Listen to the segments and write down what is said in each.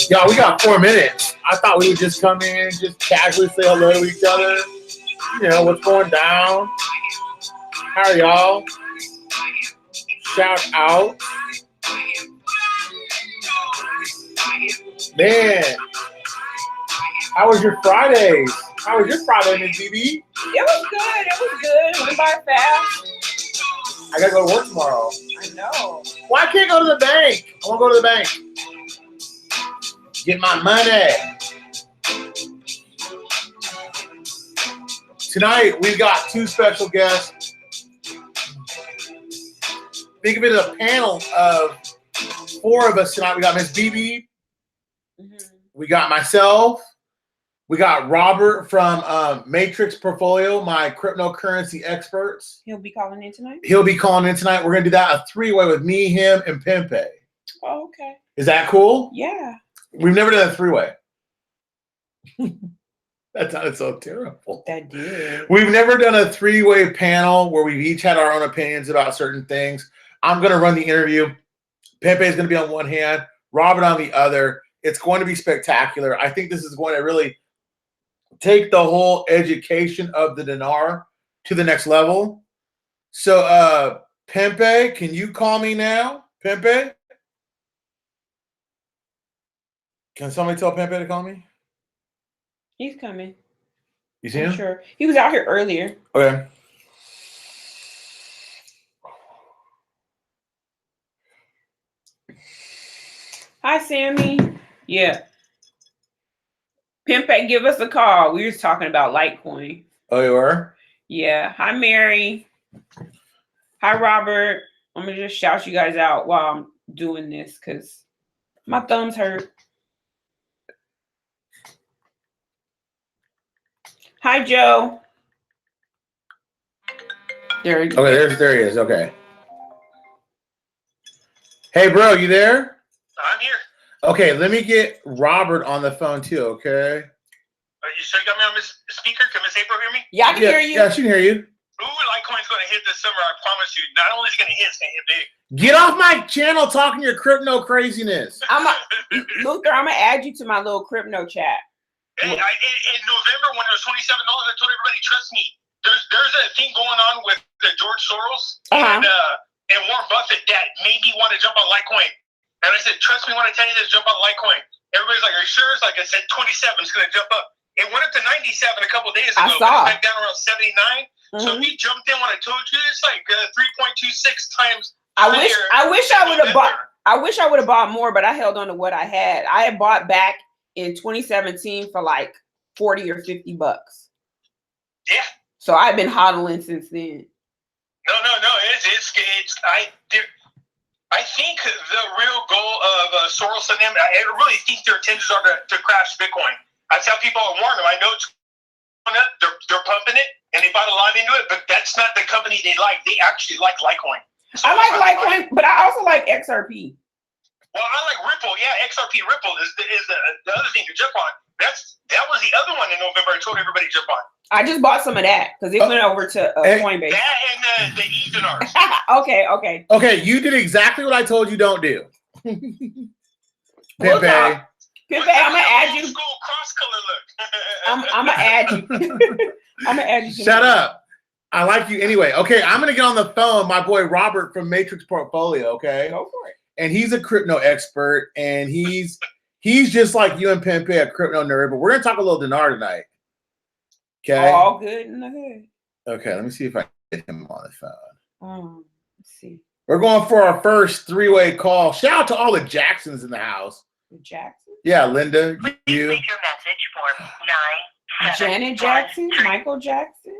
Y'all, we got 4 minutes. I thought we would just come in, just casually say hello to each other. You know, what's going down? How are y'all? Shout out. Man, how was your Fridays? How was your Friday, Miss BB? It was good. It was good. Went by fast. I gotta go to work tomorrow. I know. Why can't I go to the bank? I want to go to the bank. Get my money. Tonight, we've got 2 special guests. Think of it as a panel of 4 of us tonight. We got Miss BB. We got myself. We got Robert from Matrix Portfolio, my cryptocurrency experts. He'll be calling in tonight? He'll be calling in tonight. We're going to do that a 3-way with me, him, and Pimping. Oh, okay. Is that cool? Yeah. We've never done a 3-way. That sounded so terrible. That did. We've never done a 3-way panel where we've each had our own opinions about certain things. I'm going to run the interview. Pepe is going to be on one hand, Robert on the other. It's going to be spectacular. I think this is going to really take the whole education of the dinar to the next level. So, Pepe, can you call me now? Pepe? Can somebody tell Pepe to call me? He's coming. You see him? Sure. He was out here earlier. Okay. Hi, Sammy. Yeah. Pimping, give us a call. We were talking about Litecoin. Oh, you are? Yeah. Hi, Mary. Hi, Robert. I'm going to just shout you guys out while I'm doing this because my thumbs hurt. Hi, Joe. There he goes. Okay, there he is. Okay. Hey, bro, you there? I'm here. Okay, let me get Robert on the phone too, okay? You sure you got me on this speaker? Can Miss April hear me? Yeah, I can hear you. Yeah, she can hear you. Ooh, Litecoin's going to hit this summer, I promise you. Not only is it going to hit, it's going to hit big. Get off my channel talking your crypto craziness. Luther, I'm going to add you to my little crypto chat. Hey, in November when it was $27, I told everybody, trust me, there's a thing going on with George Soros and Warren Buffett that made me want to jump on Litecoin. And I said, trust me when I tell you this, jump on Litecoin. Everybody's like, are you sure? It's like I said, 27, it's going to jump up. It went up to 97 a couple of days ago. I saw. Back down around 79. So if you jumped in when I told you, it's like 3.26 times. I wish I would have bought. I wish I would have bought more, but I held on to what I had. I had bought back in 2017 for like 40 or 50 bucks. Yeah. So I've been hodling since then. No. I think the real goal of Soros and them, I really think their intentions are to crash Bitcoin. I tell people, I warn them, I know it's going up, they're pumping it, and they bought a lot into it, but that's not the company they like. They actually like Litecoin. So I like Litecoin, but I also like XRP. Well, I like Ripple. Yeah, XRP Ripple is the other thing to jump on. That was the other one in November I told everybody to jump on. I just bought some of that because it went over to Coinbase. That and the E-dinars. Okay. Okay, you did exactly what I told you don't do. Pepe. Pepe, I'm gonna add you. School cross color look. I'm gonna add you. I'm gonna add you. Shut up. I like you anyway. Okay, I'm gonna get on the phone. My boy Robert from Matrix Portfolio. Okay, go for it. And he's a crypto expert, and he's just like you and Pepe, a crypto nerd. But we're gonna talk a little dinar tonight. Okay. All good in the hood. Okay, let me see if I can get him on the phone. Let's see. We're going for our first three-way call. Shout out to all the Jacksons in the house. Jackson? Yeah, Linda, Please you. leave your message for 9. Janet Jackson? Michael Jackson?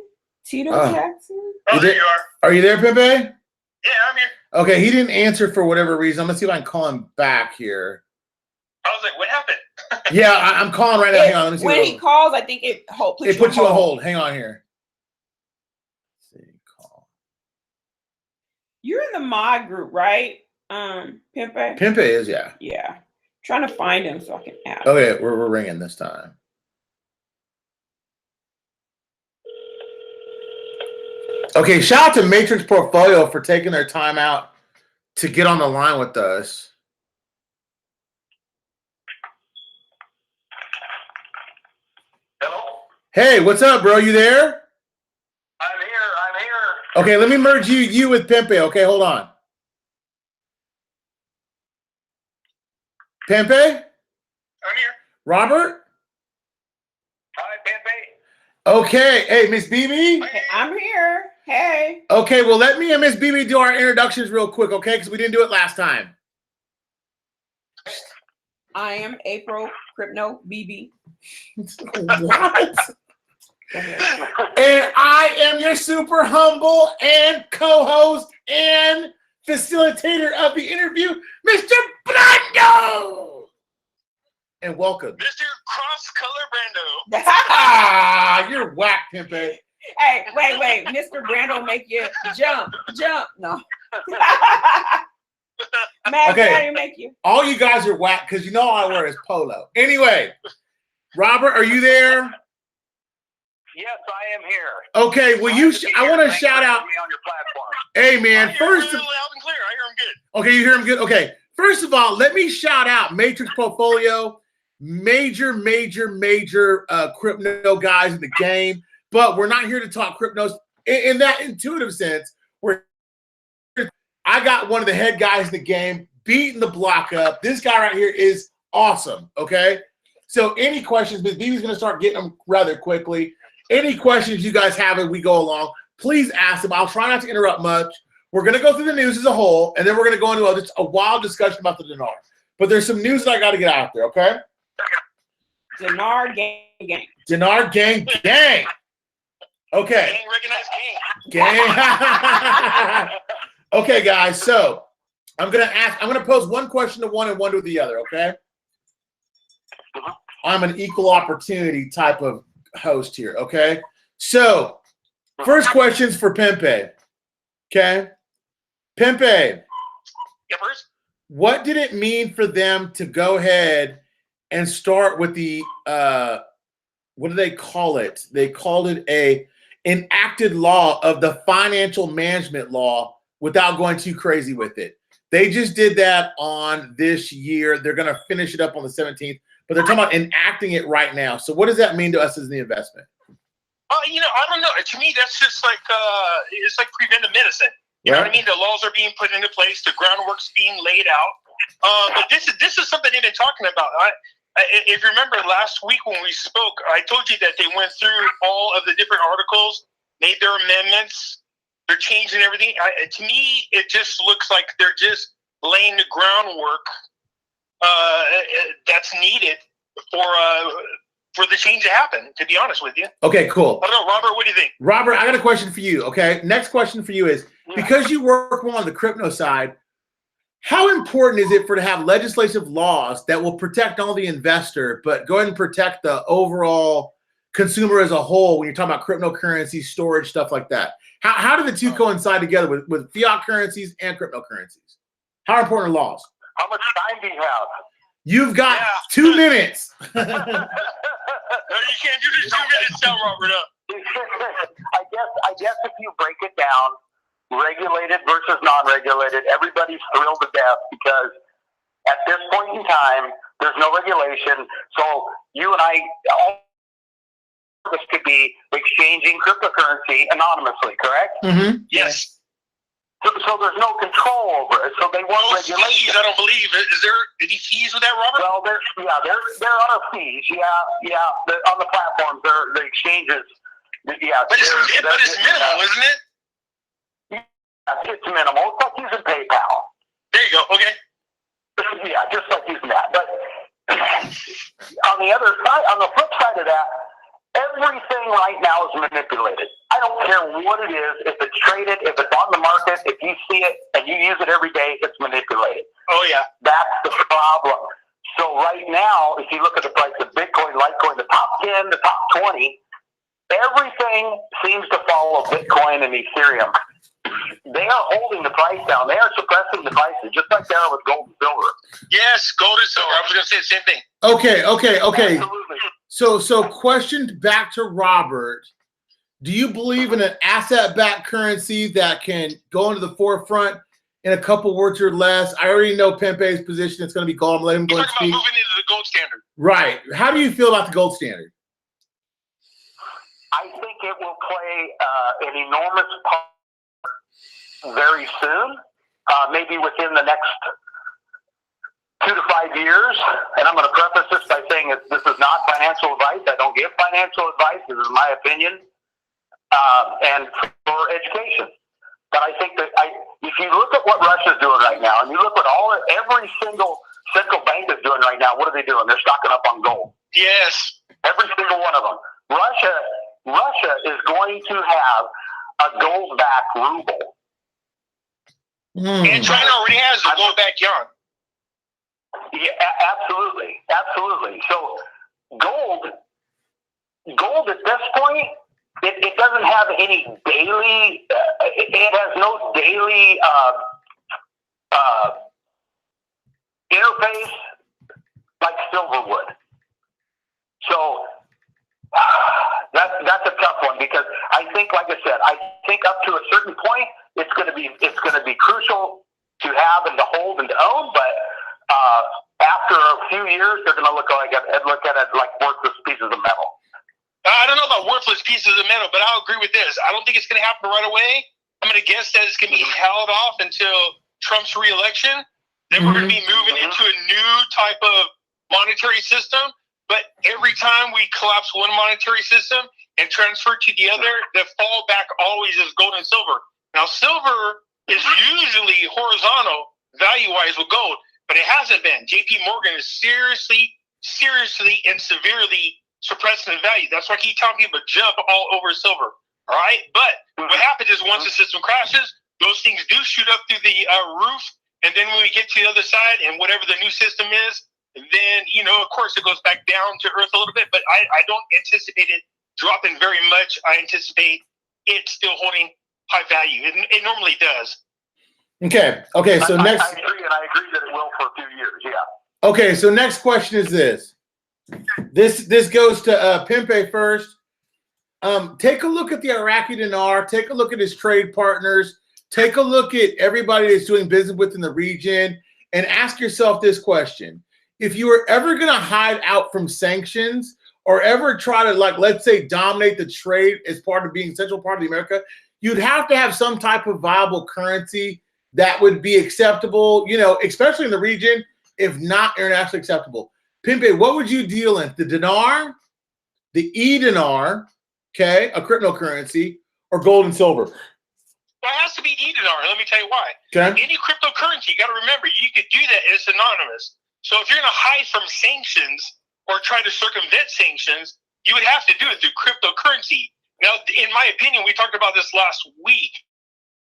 Tito Jackson? Oh, there you are. Are you there, Pepe? Yeah, I'm here. Okay, he didn't answer for whatever reason. I'm gonna see if I can call him back here. I was like, what happened? Yeah, I'm calling right now. Hang on, let me see. When he calls, I think it puts you on hold. Hang on here. Let's see, call. You're in the mod group, right? Pimping? Pimpe is, yeah. Yeah. Trying to find him so I can ask. Okay, we're ringing this time. Okay, shout out to Matrix Portfolio for taking their time out to get on the line with us. Hello? Hey, what's up, bro? You there? I'm here. Okay, let me merge you with Pimpe. Okay, hold on. Pimpe? I'm here. Robert? Hi, Pepe. Okay. Hey, Miss BB? Hey, I'm here. Hey. Okay, well, let me and Miss BB do our introductions real quick, okay? Because we didn't do it last time. I am April Crypto BB. What? And I am your super humble and co-host and facilitator of the interview, Mr. Brando. And welcome. Mr. Cross-Color Brando. Ah, you're whack, Pimpy. Hey, wait. Mr. Brando make you jump. No. Matt, Okay. how do you make you? All you guys are whack because you know all I wear is polo. Anyway, Robert, are you there? Yes, I am here. Okay, well, I want to shout out. Me on your platform. Hey, man, I hear first him of loud and clear. I hear him good. okay, you hear him good? Okay, first of all, let me shout out Matrix Portfolio, major crypto guys in the game, but we're not here to talk cryptos in that intuitive sense. I got one of the head guys in the game beating the block up. This guy right here is awesome, okay? So any questions, Ms. BB's going to start getting them rather quickly. Any questions you guys have as we go along, please ask them. I'll try not to interrupt much. We're going to go through the news as a whole, and then we're going to go into a wild discussion about the dinar. But there's some news that I got to get out there, okay? Dinar gang. Dinar gang. Okay. Gang recognized Gang. Okay, guys. So I'm gonna pose one question to one and one to the other, okay? I'm an equal opportunity type of host here, okay? So first question's for Pimpe. Okay? Pimpe, Yeah, first? what did it mean for them to go ahead and start with the what do they call it? They called it a enacted law of the financial management law without going too crazy with it. They just did that on this year. They're going to finish it up on the 17th, but they're talking about enacting it right now. So what does that mean to us as the investment? I don't know. To me, that's just like it's like preventive medicine. You know what I mean? The laws are being put into place. The groundwork's being laid out. But this is something they've been talking about. If you remember last week when we spoke, I told you that they went through all of the different articles, made their amendments, they're changing everything. To me, it just looks like they're just laying the groundwork that's needed for the change to happen, to be honest with you. Okay, cool. I don't know, Robert, what do you think? Robert, I got a question for you, okay? Next question for you is, because you work more on the crypto side, how important is it to have legislative laws that will protect all the investor, but go ahead and protect the overall consumer as a whole when you're talking about cryptocurrency, storage, stuff like that? How do the two coincide together with fiat currencies and cryptocurrencies? How important are laws? How much time do you have? You've got 2 minutes. No, you can't do this 2 minutes now, Robert. I guess if you break it down, regulated versus non-regulated, everybody's thrilled to death because at this point in time, there's no regulation. So you and I, all of us could be exchanging cryptocurrency anonymously, correct? Mm-hmm. Yes. So there's no control over it. So they want No regulation. fees, I don't believe. Is there any fees with that, Robert? Well, there are fees. Yeah. On the platforms, the exchanges. Yeah. But it's minimal, isn't it? It's minimal. It's like using PayPal. There you go. Okay. Yeah, just like using that. But on the other side, on the flip side of that, everything right now is manipulated. I don't care what it is. If it's traded, if it's on the market, if you see it and you use it every day, it's manipulated. Oh, yeah. That's the problem. So right now, if you look at the price of Bitcoin, Litecoin, the top 10, the top 20, everything seems to follow Bitcoin and Ethereum. They are holding the price down. They are suppressing the prices, just like they are with gold and silver. Yes, gold and silver. I was going to say the same thing. Okay. Absolutely. So question back to Robert. Do you believe in an asset-backed currency that can go into the forefront in a couple words or less? I already know Pimping's position. It's going to be gold. I'm let him go and speak. You're talking about moving into the gold standard. Right. How do you feel about the gold standard? I think it will play an enormous part very soon, maybe within the next 2 to 5 years. And I'm going to preface this by saying this is not financial advice. I don't give financial advice. This is my opinion, and for education. But I think that if you look at what Russia's doing right now, and you look at every single central bank is doing right now, what are they doing? They're stocking up on gold. Yes. Every single one of them. Russia is going to have a gold-backed ruble. And China already has a gold-backed yuan. Yeah, absolutely. So gold at this point, it doesn't have any daily. It has no daily interface like silver would. So that's a tough one, because I think, like I said, up to a certain point, it's going to be crucial to have and to hold and to own. But after a few years, they're going to look at it like worthless pieces of metal. I don't know about worthless pieces of metal, but I'll agree with this. I don't think it's going to happen right away. I'm going to guess that it's going to be held off until Trump's reelection. Then we're going to be moving into a new type of monetary system. But every time we collapse one monetary system and transfer to the other, the fallback always is gold and silver. Now, silver is usually horizontal value-wise with gold, but it hasn't been. JP Morgan is seriously and severely suppressing the value. That's why I keep telling people to jump all over silver. All right? But what happens is once the system crashes, those things do shoot up through the roof. And then when we get to the other side and whatever the new system is, then, of course, it goes back down to earth a little bit. But I don't anticipate it dropping very much. I anticipate it still holding high value. It normally does. Okay. So next, I agree, and I agree that it will for a few years. Yeah. Okay. So next question is this. This goes to Pimping first. Take a look at the Iraqi dinar. Take a look at his trade partners. Take a look at everybody that's doing business within the region, and ask yourself this question. If you were ever going to hide out from sanctions or ever try to, let's say, dominate the trade as part of being central part of the America, you'd have to have some type of viable currency that would be acceptable, especially in the region, if not internationally acceptable. Pimping, what would you deal in? The dinar, the e-dinar, okay, a cryptocurrency, or gold and silver? Well, it has to be e-dinar. Let me tell you why. Okay. Any cryptocurrency, you got to remember, you could do that. It's anonymous. So if you're going to hide from sanctions or try to circumvent sanctions, you would have to do it through cryptocurrency. Now, in my opinion, we talked about this last week.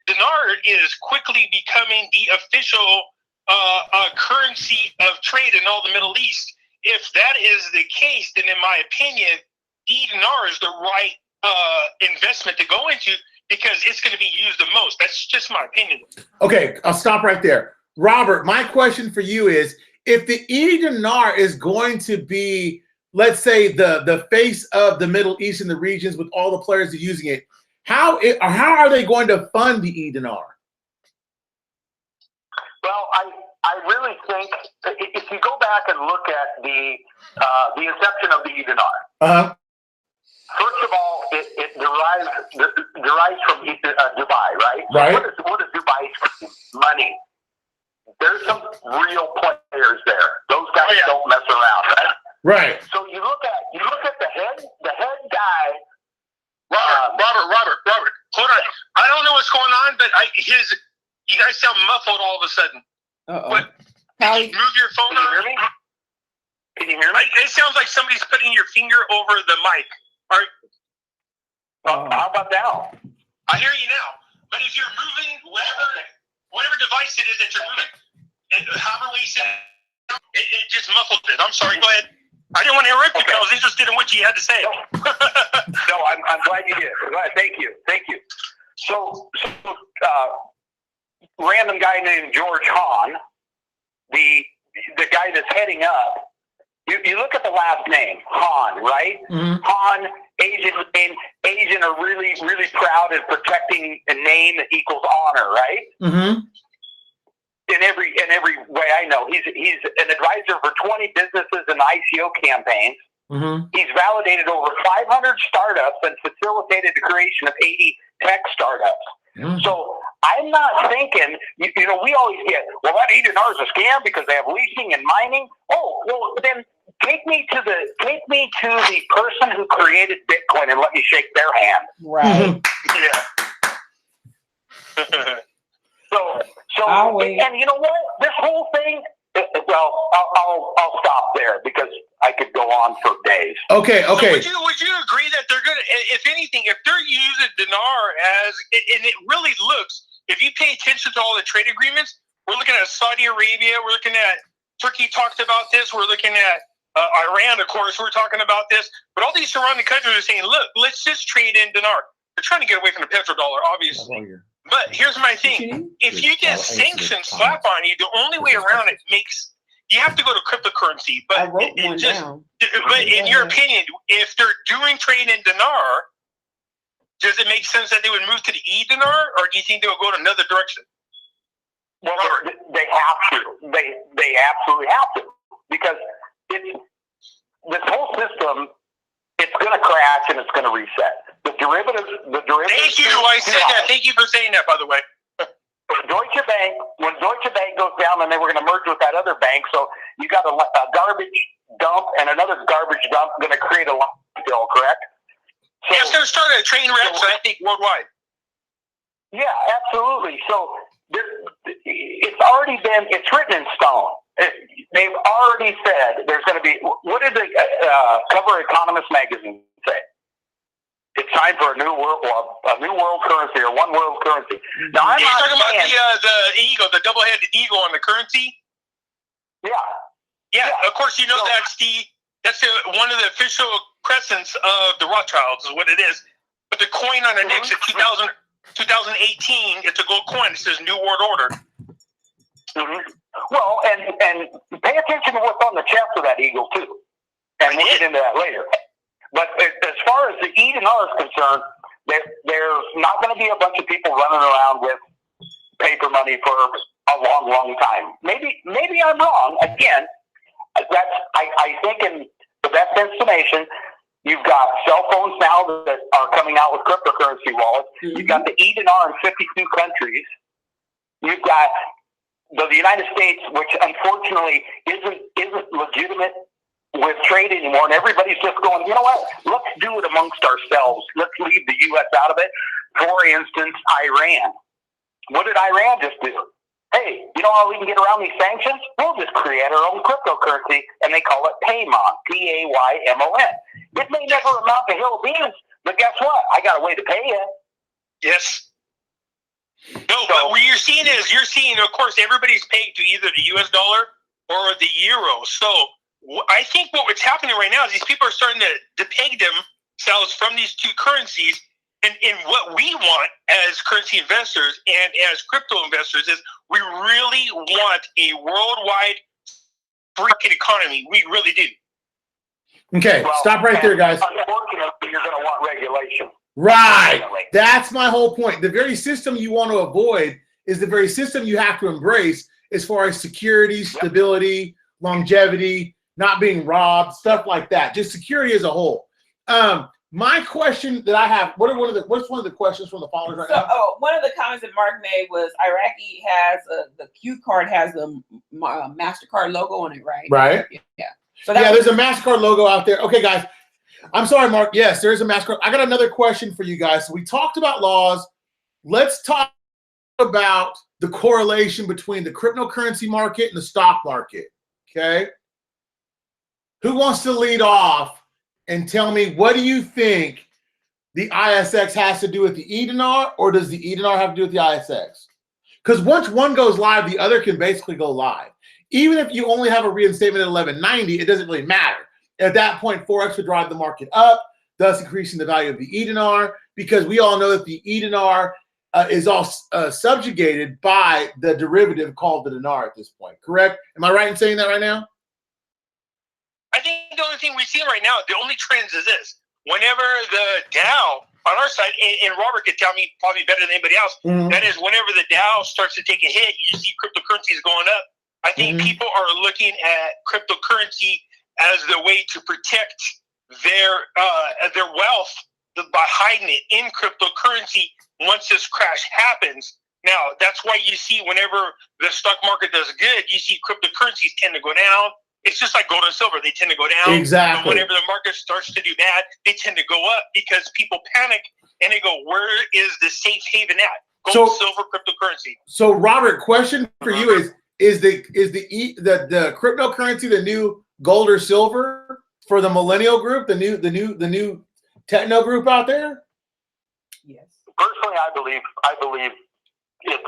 Dinar is quickly becoming the official currency of trade in all the Middle East. If that is the case, then in my opinion, e-dinar is the right investment to go into, because it's going to be used the most. That's just my opinion. Okay, I'll stop right there. Robert, my question for you is, if the e-dinar is going to be, let's say, the face of the Middle East and the regions with all the players that are using it, how are they going to fund the e-dinar? Well, I really think if you go back and look at the inception of the e-dinar, first of all, it derives from Dubai, right? Right. What is Dubai? Money. There's some real players there. Those guys don't mess around, right? Right. So you look at the head guy. Robert, Hold on. I don't know what's going on, but you guys sound muffled all of a sudden. What? Move your phone. Can you hear me? Can you hear me? It sounds like somebody's putting your finger over the mic. All right. How about now? I hear you now. But if you're moving whatever device it is that you're moving, however you said it just muffled it. I'm sorry. Go ahead. I didn't want to interrupt you because I was interested in what you had to say. No, I'm glad you did. Glad. Thank you. So random guy named George Hahn, the guy that's heading up. You look at the last name, Hahn, right? Mm-hmm. Hahn, Asian are really, really proud of protecting a name that equals honor, right? Mm-hmm. In every way I know, he's an advisor for 20 businesses and ICO campaigns. Mm-hmm. He's validated over 500 startups and facilitated the creation of 80 tech startups. Mm-hmm. So I'm not thinking, you know, we always get, well, that E-Dinar is a scam because they have leasing and mining. Oh, well, then take me to the person who created Bitcoin and let me shake their hand. Right. Yeah. So, and you know what? This whole thing. Well, I'll stop there because I could go on for days. Okay. So would you agree that they're going to, if anything, if they're using dinar as, and it really looks, if you pay attention to all the trade agreements, we're looking at Saudi Arabia, we're looking at Turkey talked about this, we're looking at Iran, of course, we're talking about this, but all these surrounding countries are saying, look, let's just trade in dinar. They're trying to get away from the petrodollar, obviously. But here's my thing. If you get sanctions slap on you, the only way around it you have to go to cryptocurrency. But I wrote one down. But in your opinion, if they're doing trade in dinar, does it make sense that they would move to the E-Dinar, or do you think they would go in another direction? Well, they have to. They absolutely have to, because this whole system, it's going to crash and it's going to reset. The derivatives. Thank you. I said that. Thank you for saying that, by the way. When Deutsche Bank goes down, and they were going to merge with that other bank, so you got a garbage dump and another garbage dump going to create a landfill, correct? So, yeah, it's going to start a train wreck, I think, worldwide. Yeah, absolutely. So it's written in stone. They've already said there's going to be. What did the Cover Economist magazine say? It's time for a new world currency, or one world currency. Now, I'm not talking about the eagle, the double-headed eagle on the currency. Yeah. Of course, you know that's one of the official crescents of the Rothschilds, is what it is. But the coin on the next, 2018, it's a gold coin. It says New World Order. Mm-hmm. Well, and pay attention to what's on the chest of that eagle too, and we'll get into that later. But as far as the E-Dinar is concerned, there's not going to be a bunch of people running around with paper money for a long, long time. Maybe I'm wrong. Again, I think in the best estimation, you've got cell phones now that are coming out with cryptocurrency wallets. Mm-hmm. You've got the E-Dinar in 52 countries. You've got the United States, which unfortunately isn't legitimate with trade anymore, and everybody's just going, you know what, let's do it amongst ourselves. Let's leave the U.S. out of it. For instance, Iran. What did Iran just do? Hey, you know how we can get around these sanctions? We'll just create our own cryptocurrency, and they call it Paymon, Paymon. It may never amount to hill of beans, but guess what? I got a way to pay you. Yes. No, but what you're seeing, of course, everybody's paid to either the U.S. dollar or the euro. So I think what's happening right now is these people are starting to peg themselves from these two currencies. And what we want as currency investors and as crypto investors is we really want a worldwide free market economy. We really do. Okay, stop right there, guys. Unfortunately, you're going to want regulation. Right. That's my whole point. The very system you want to avoid is the very system you have to embrace as far as security, stability, longevity, not being robbed, stuff like that. Just security as a whole. My question that I have, what's one of the questions from the followers right now? One of the comments that Mark made was Iraqi has the Q card has the MasterCard logo on it, right? Right. Yeah. So there's a MasterCard logo out there. Okay, guys. I'm sorry, Mark. Yes, there is a mass. I got another question for you guys. So we talked about laws. Let's talk about the correlation between the cryptocurrency market and the stock market. Okay. Who wants to lead off and tell me, what do you think the ISX has to do with the E-Dinar, or does the E-Dinar have to do with the ISX? Because once one goes live, the other can basically go live. Even if you only have a reinstatement at 1190, it doesn't really matter. At that point, Forex would drive the market up, thus increasing the value of the E-Dinar, because we all know that the E-Dinar is all subjugated by the derivative called the dinar at this point, correct? Am I right in saying that right now? I think the only thing we see right now, the only trends is this. Whenever the Dow on our side, and Robert could tell me probably better than anybody else, that is whenever the Dow starts to take a hit, you see cryptocurrencies going up. I think people are looking at cryptocurrency as the way to protect their wealth by hiding it in cryptocurrency once this crash happens. Now, that's why you see whenever the stock market does good, you see cryptocurrencies tend to go down. It's just like gold and silver. They tend to go down. Exactly. But whenever the market starts to do bad, they tend to go up because people panic and they go, where is the safe haven at? Gold, silver, cryptocurrency. So, Robert, question for you is the cryptocurrency the new gold or silver for the millennial group, the new techno group out there? Yes. Personally, I believe it's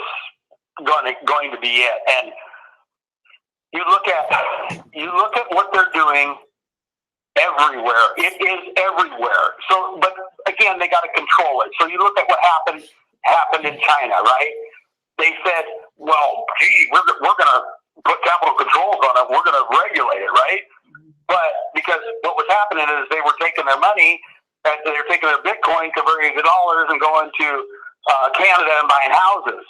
going to be it. And you look at what they're doing everywhere. It is everywhere. So, but again, they got to control it. So you look at what happened in China, right? They said, well, gee, we're going to put capital controls on it. We're going to regulate it, right? But because what was happening is they were taking their money and they were taking their Bitcoin, converting it to dollars, and going to Canada and buying houses.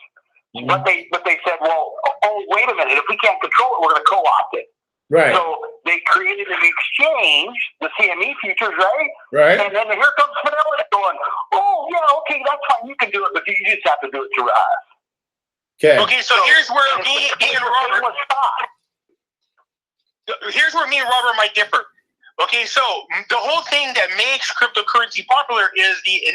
But they said, well, oh, wait a minute. If we can't control it, we're going to co-opt it. Right. So they created an exchange, the CME futures, right? Right. And then here comes Fidelity going, oh, yeah, okay, that's fine. You can do it, but you just have to do it through us. Okay, so here's where me and Robert... Here's where me and Robert might differ. Okay, so the whole thing that makes cryptocurrency popular is the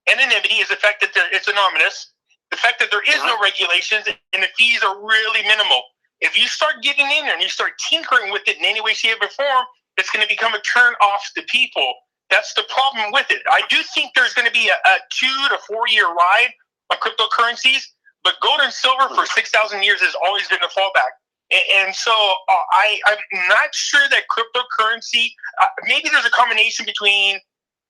anonymity, is the fact that it's anonymous, the fact that there is no regulations, and the fees are really minimal. If you start getting in there and you start tinkering with it in any way, shape, or form, it's going to become a turn off to people. That's the problem with it. I do think there's going to be a 2 to 4 year ride on cryptocurrencies, but gold and silver for 6,000 years has always been the fallback. And so I'm not sure that cryptocurrency, maybe there's a combination between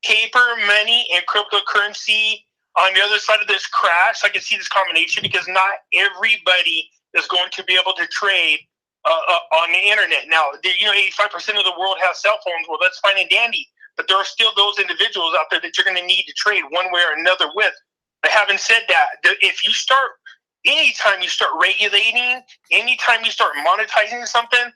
paper money and cryptocurrency on the other side of this crash. I can see this combination because not everybody is going to be able to trade on the internet. Now, 85% of the world has cell phones. Well, that's fine and dandy. But there are still those individuals out there that you're going to need to trade one way or another with. But having said that, if you start... anytime you start regulating, anytime you start monetizing something,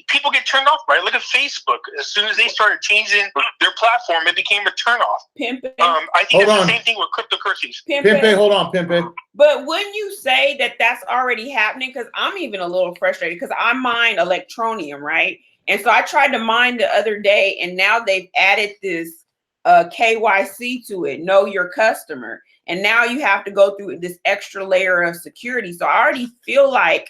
people get turned off, right? Look at Facebook. As soon as they started changing their platform, it became a turnoff. Pimping. I think it's the same thing with cryptocurrencies. Pimping, hold on, Pimping. But wouldn't you say that that's already happening? Because I'm even a little frustrated because I mine electronium, right? And so I tried to mine the other day, and now they've added this KYC to it, know your customer. And now you have to go through this extra layer of security. So I already feel like,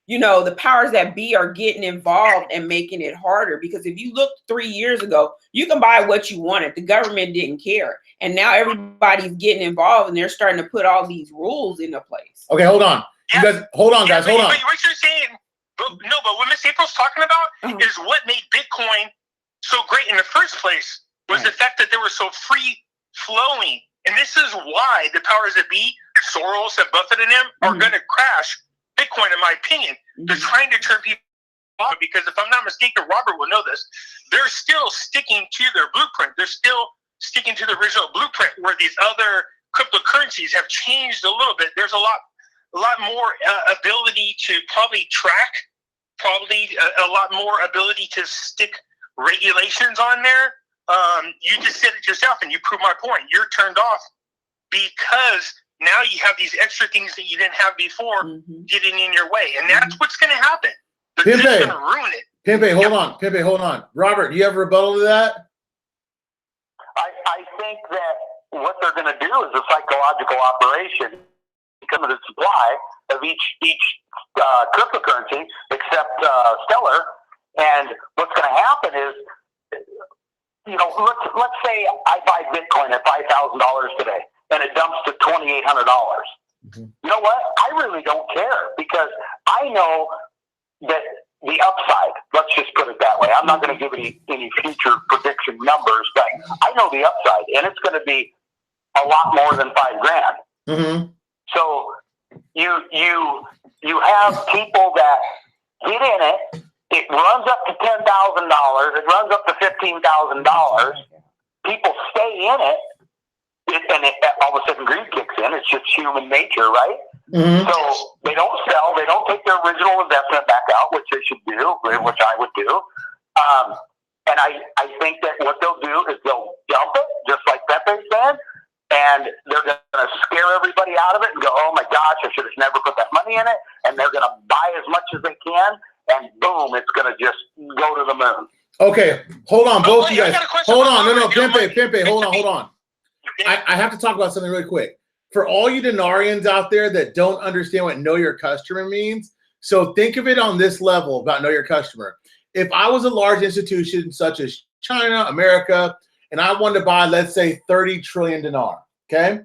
the powers that be are getting involved and making it harder. Because if you look 3 years ago, you can buy what you wanted. The government didn't care. And now everybody's getting involved and they're starting to put all these rules into place. Okay, hold on. You guys, hold on, guys. Hold on. What you're saying, but what Miss April's talking about is what made Bitcoin so great in the first place was the fact that they were so free flowing. And this is why the powers that be, Soros and Buffett and them, are going to crash Bitcoin, in my opinion. They're trying to turn people off because, if I'm not mistaken, Robert will know this, they're still sticking to their blueprint. They're still sticking to the original blueprint, where these other cryptocurrencies have changed a little bit. There's a lot more ability to probably track, a lot more ability to stick regulations on there. You just said it yourself, and you proved my point. You're turned off because now you have these extra things that you didn't have before getting in your way, and that's what's going to happen. They're just going to ruin it. Pimping, hold on. Pimping, hold on. Robert, do you have a rebuttal to that? I think that what they're going to do is a psychological operation, become the supply of each cryptocurrency except Stellar. And what's going to happen is, you know, let's say I buy Bitcoin at $5,000 today, and it dumps to $2,800. Mm-hmm. You know what? I really don't care because I know that the upside, let's just put it that way. I'm not going to give any future prediction numbers, but I know the upside, and it's going to be a lot more than $5,000. Mm-hmm. So you have people that get in it. It runs up to $10,000. It runs up to $15,000. People stay in it, and all of a sudden greed kicks in. It's just human nature, right? Mm-hmm. So they don't sell. They don't take their original investment back out, which they should do, which I would do. And I think that what they'll do is they'll dump it, just like Pepe said, and they're going to scare everybody out of it and go, oh my gosh, I should have never put that money in it. And they're going to buy as much as they can, and boom, it's going to just go to the moon. Okay, hold on, both you guys. Hold on, no, Pimping, hold on. I have to talk about something really quick. For all you Dinarians out there that don't understand what know your customer means, so think of it on this level about know your customer. If I was a large institution such as China, America, and I wanted to buy, let's say, 30 trillion dinar, okay?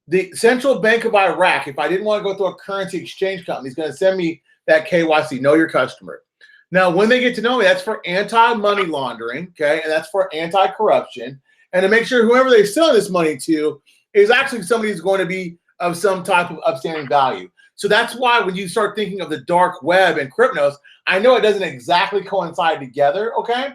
The Central Bank of Iraq, if I didn't want to go through a currency exchange company, is going to send me that KYC, know your customer. Now, when they get to know me, that's for anti-money laundering, okay? And that's for anti-corruption. And to make sure whoever they sell this money to is actually somebody who's going to be of some type of upstanding value. So that's why when you start thinking of the dark web and cryptos, I know it doesn't exactly coincide together, okay?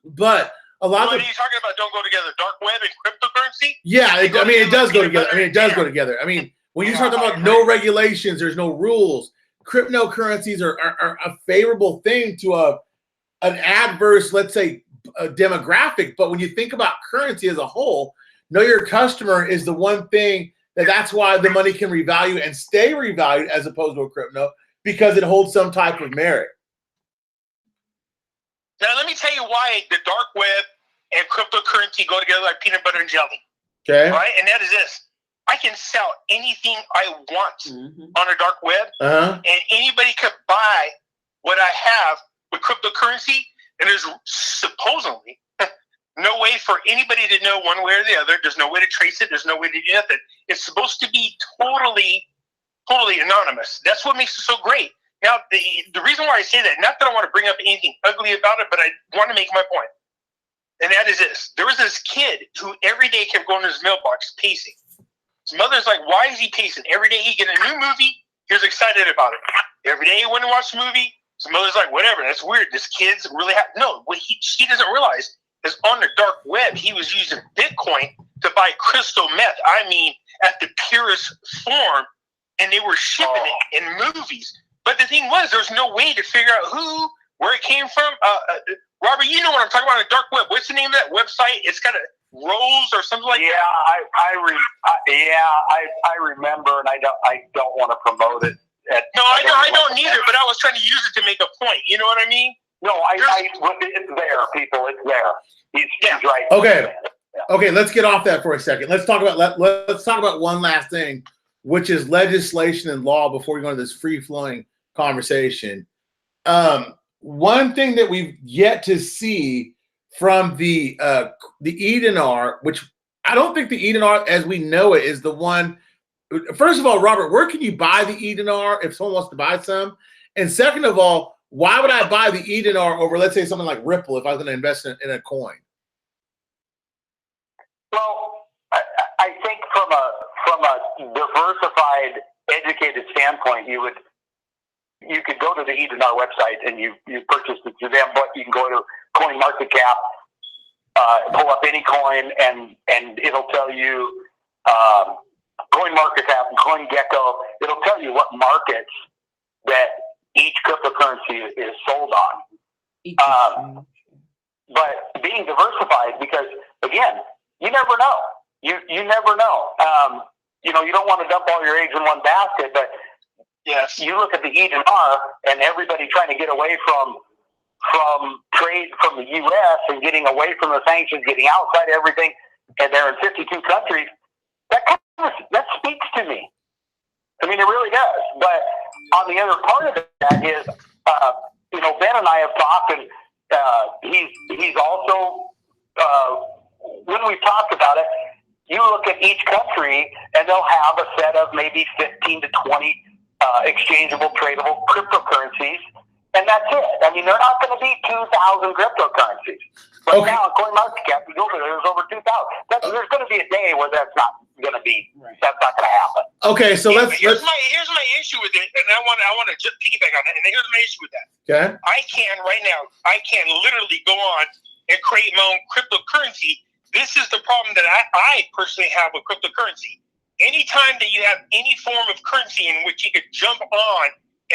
But a lot what of are you talking about? Don't go together. Dark web and cryptocurrency? Yeah, it does go together. It does go together. I mean, when you start talking about no regulations, there's no rules. Cryptocurrencies are a favorable thing to an adverse, let's say, a demographic. But when you think about currency as a whole, know your customer is the one thing that's why the money can revalue and stay revalued as opposed to a crypto, because it holds some type of merit. Now, let me tell you why the dark web and cryptocurrency go together like peanut butter and jelly. Okay. Right? And that is this. I can sell anything I want on a dark web, and anybody could buy what I have with cryptocurrency, and there's supposedly no way for anybody to know one way or the other. There's no way to trace it. There's no way to do nothing. It's supposed to be totally anonymous. That's what makes it so great. Now, the reason why I say that, not that I want to bring up anything ugly about it, but I want to make my point. And that is this. There was this kid who every day kept going to his mailbox pacing. His mother's like, why is he pacing? Every day he get a new movie, he was excited about it. Every day he went and watched a movie, his mother's like, whatever, that's weird. This kid's really no, what she doesn't realize is on the dark web, he was using Bitcoin to buy crystal meth. I mean, at the purest form, and they were shipping it in movies. But the thing was, there's no way to figure out where it came from. Robert, you know what I'm talking about, the dark web. What's the name of that website? It's got a Rose or something like that. I remember, and I don't want to promote it. I don't either. But I was trying to use it to make a point. You know what I mean? No, it's there, people. It's there. He's right. Okay. Okay, let's get off that for a second. Let's talk about one last thing, which is legislation and law before we go into this free-flowing conversation. One thing that we've yet to see from the e-dinar, which I don't think the e-dinar as we know it is the one. First of all, Robert, where can you buy the e-dinar if someone wants to buy some? And second of all, why would I buy the e-dinar over, let's say, something like Ripple if I was going to invest in a coin? Well, I think from a diversified, educated standpoint, you could go to the e-dinar website and you purchase it through them, but you can go to CoinMarketCap, pull up any coin, and it'll tell you CoinMarketCap and CoinGecko. It'll tell you what markets that each cryptocurrency is sold on. But being diversified, because again, you never know. You never know. You don't want to dump all your eggs in one basket, but Yes. You look at the dinar and everybody trying to get away from trade from the U.S. and getting away from the sanctions, getting outside everything, and they're in 52 countries. That speaks to me. I mean, it really does. But on the other part of that is, Ben and I have talked, and he's also when we've talked about it, you look at each country and they'll have a set of maybe 15 to 20 exchangeable, tradable cryptocurrencies, and that's it. I mean, they're not going to be 2,000 cryptocurrencies. But now on CoinMarketCap, you go there, there's over 2,000. There's going to be a day where that's not going to be. Right. That's not going to happen. Okay, so here's my issue with it, and I want to just piggyback on that. And here's my issue with that. Okay. I can literally go on and create my own cryptocurrency. This is the problem that I personally have with cryptocurrency. Anytime that you have any form of currency in which you could jump on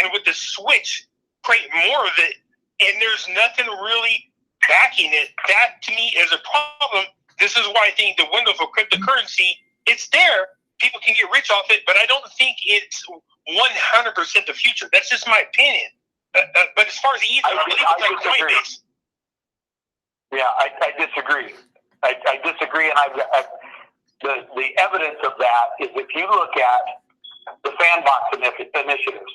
and with the switch create more of it, and there's nothing really backing it, that to me is a problem. This is why I think the window for cryptocurrency, it's there. People can get rich off it, but I don't think it's 100% the future. That's just my opinion. But as far as the Ether, I believe it's like Coinbase. Yeah, I disagree. I disagree, and the evidence of that is if you look at the sandbox initiatives.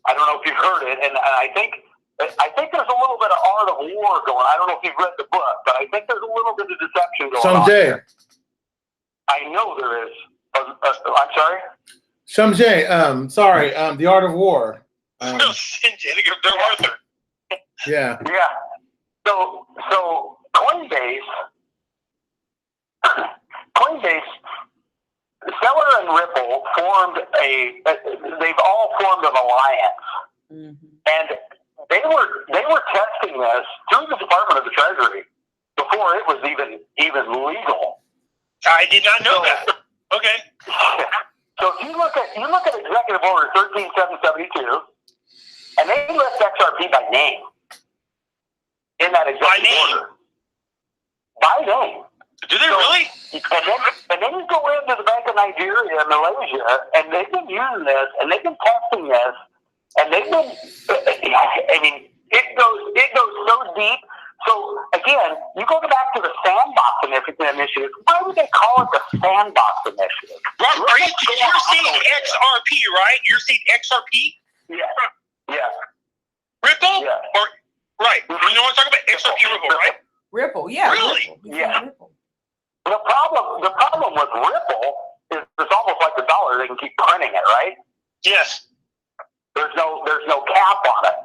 I don't know if you've heard it, and I think there's a little bit of art of war going. I don't know if you've read the book, but I think there's a little bit of deception going on. Someday. I know there is. I'm sorry? Someday. Sorry. The Art of War. They're Arthur. Yeah. Yeah. So Coinbase, Stellar and Ripple they've all formed an alliance. Mm-hmm. And they were testing this through the Department of the Treasury before it was even legal. I did not know that. Okay. So if you look at Executive Order 13772, and they list XRP by name in that executive order. By name. Do they really? And then you go into the Bank of Nigeria and Malaysia, and they've been using this, and they've been testing this, and they've been. I mean, it goes so deep. So again, you go back to the sandbox initiative. Why would they call it the sandbox initiative? Robert, you're saying XRP, right? You're saying XRP? Yeah. Ripple? Yeah. Right. You know what I'm talking about? XRP Ripple, right? Ripple, yeah. Really? Ripple. Yeah. Ripple. The problem with Ripple is it's almost like the dollar. They can keep printing it, right? Yes. There's no cap on it.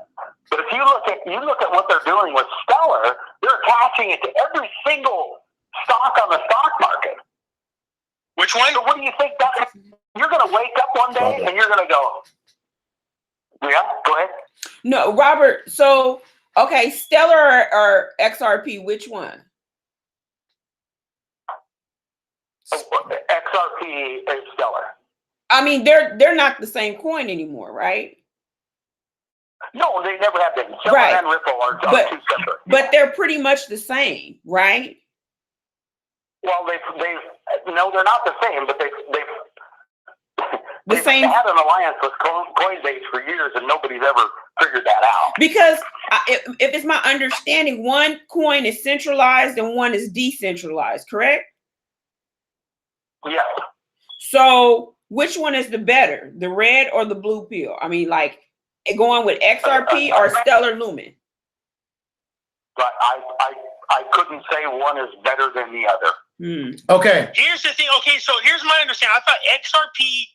But if you look at what they're doing with Stellar, they're attaching it to every single stock on the stock market. Which one? So what do you think? You're going to wake up one day and you're going to go, yeah, go ahead. No, Robert. So, okay, Stellar or XRP, which one? XRP is Stellar. I mean, they're not the same coin anymore, right? No, they never have been. Stellar and Ripple are two separate. But they're pretty much the same, right? Well, no, they're not the same, but they've had an alliance with Coinbase for years, and nobody's ever figured that out. Because if it's my understanding, one coin is centralized and one is decentralized, correct? Yes. So which one is the better, the red or the blue pill? I mean, like going with XRP or Stellar Lumen? But I couldn't say one is better than the other. Okay. Here's the thing. Okay, so here's my understanding. I thought XRP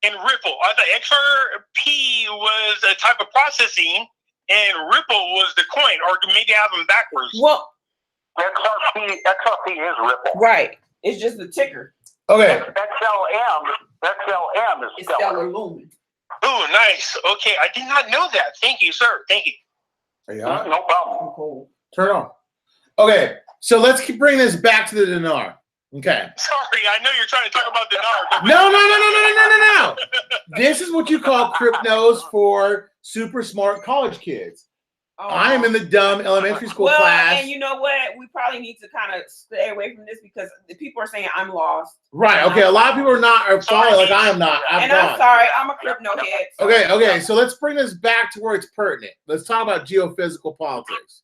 and Ripple. I thought XRP was a type of processing, and Ripple was the coin, or maybe I have them backwards. Well, XRP is Ripple. Right. It's just the ticker. Okay. XLM is Stellar Lumen. Oh, nice. Okay, I did not know that. Thank you, sir. Thank you. Yeah. No problem. Cool. Turn on. Okay, so let's bring this back to the dinar. Okay. Sorry, I know you're trying to talk about dinar. No. This is what you call cryptos for super smart college kids. Oh. I am in the dumb elementary school class. And you know what? We probably need to kind of stay away from this because the people are saying I'm lost. Right. Okay. A lot of people are following like I am not. I'm sorry. I'm a crypto head. So. Okay. So let's bring this back to where it's pertinent. Let's talk about geophysical politics.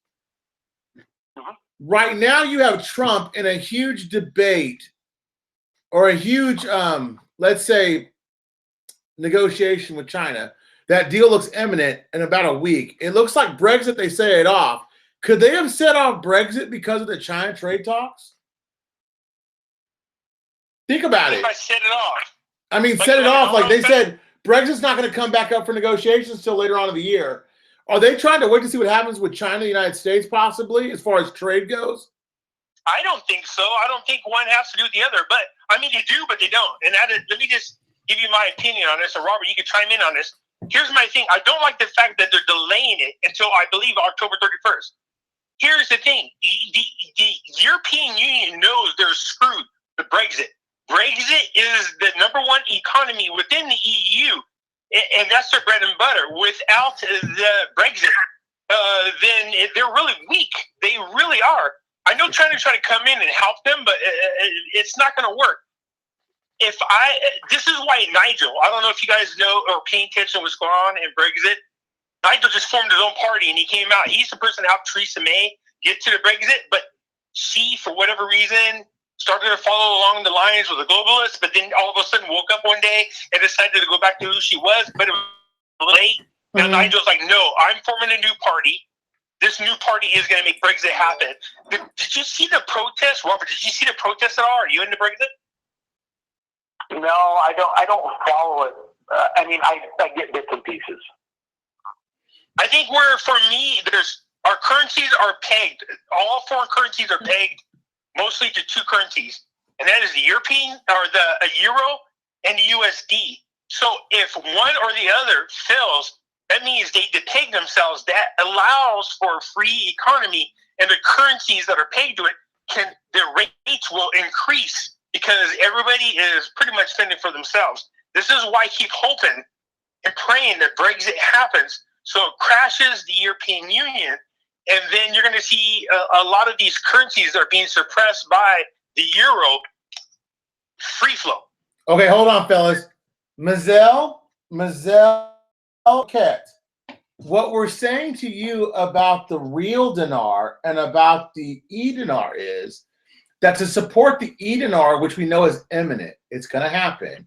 Right now, you have Trump in a huge debate or a huge, let's say, negotiation with China. That deal looks imminent in about a week. It looks like Brexit, they set it off. Could they have set off Brexit because of the China trade talks? Think about it. I set it off. I mean, set it off like they said Brexit's not going to come back up for negotiations until later on in the year. Are they trying to wait to see what happens with China and the United States possibly as far as trade goes? I don't think so. I don't think one has to do with the other. But, I mean, they do, but they don't. And let me just give you my opinion on this. And, Robert, you can chime in on this. Here's my thing. I don't like the fact that they're delaying it until, I believe, October 31st. Here's the thing. The European Union knows they're screwed with Brexit. Brexit is the #1 economy within the EU, and that's their bread and butter. Without the Brexit, then they're really weak. They really are. I know China's trying to come in and help them, but it's not going to work. This is why Nigel, I don't know if you guys know or paying attention to what's going on in Brexit. Nigel just formed his own party and he came out. He's the person that helped Theresa May get to the Brexit, but she, for whatever reason, started to follow along the lines with the globalists, but then all of a sudden woke up one day and decided to go back to who she was, but it was late. Now Nigel's like, no, I'm forming a new party. This new party is going to make Brexit happen. Did you see the protest, Robert? Did you see the protest at all? Are you into Brexit? No, I don't follow it. I mean, I get bits and pieces. I think for me, our currencies are pegged. All foreign currencies are pegged mostly to two currencies, and that is the European or the euro and the USD. So if one or the other fails, that means they depeg themselves. That allows for a free economy, and the currencies that are pegged to it the rates will increase because everybody is pretty much fending for themselves. This is why I keep hoping and praying that Brexit happens, so it crashes the European Union, and then you're going to see a lot of these currencies that are being suppressed by the euro free flow. Okay, hold on, fellas. Mazel, Ket, what we're saying to you about the real dinar and about the e-dinar is that to support the e-dinar, which we know is imminent, it's going to happen,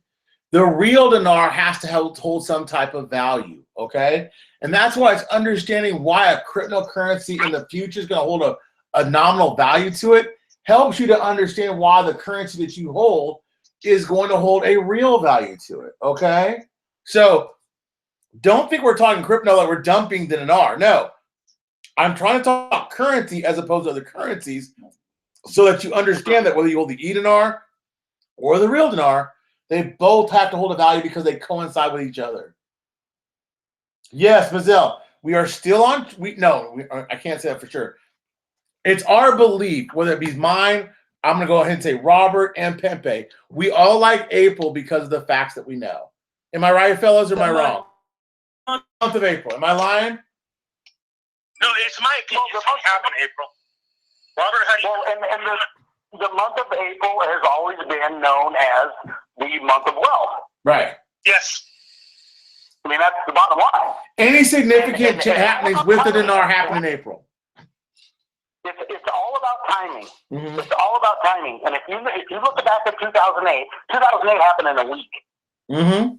the real dinar has to hold some type of value, okay? And that's why it's understanding why a cryptocurrency in the future is going to hold a nominal value to it, helps you to understand why the currency that you hold is going to hold a real value to it, okay? So don't think we're talking crypto like we're dumping the dinar. No, I'm trying to talk currency as opposed to other currencies so that you understand that whether you hold the e-dinar or the real dinar, they both have to hold a value because they coincide with each other. Yes, Mazel, we are still on. I can't say that for sure. It's our belief, whether it be mine, I'm going to go ahead and say Robert and Pimping. We all like April because of the facts that we know. Am I right, fellas, or am I wrong? Month of April. Am I lying? No, it's my opinion. It's going to happen in April. Robert, how do you and the month of April has always been known as the month of wealth. Right. Yes. I mean, that's the bottom line. Any significant happenings with the dinar happen in April? It's all about timing. Mm-hmm. It's all about timing. And if you look back at 2008 happened in a week. Mm-hmm.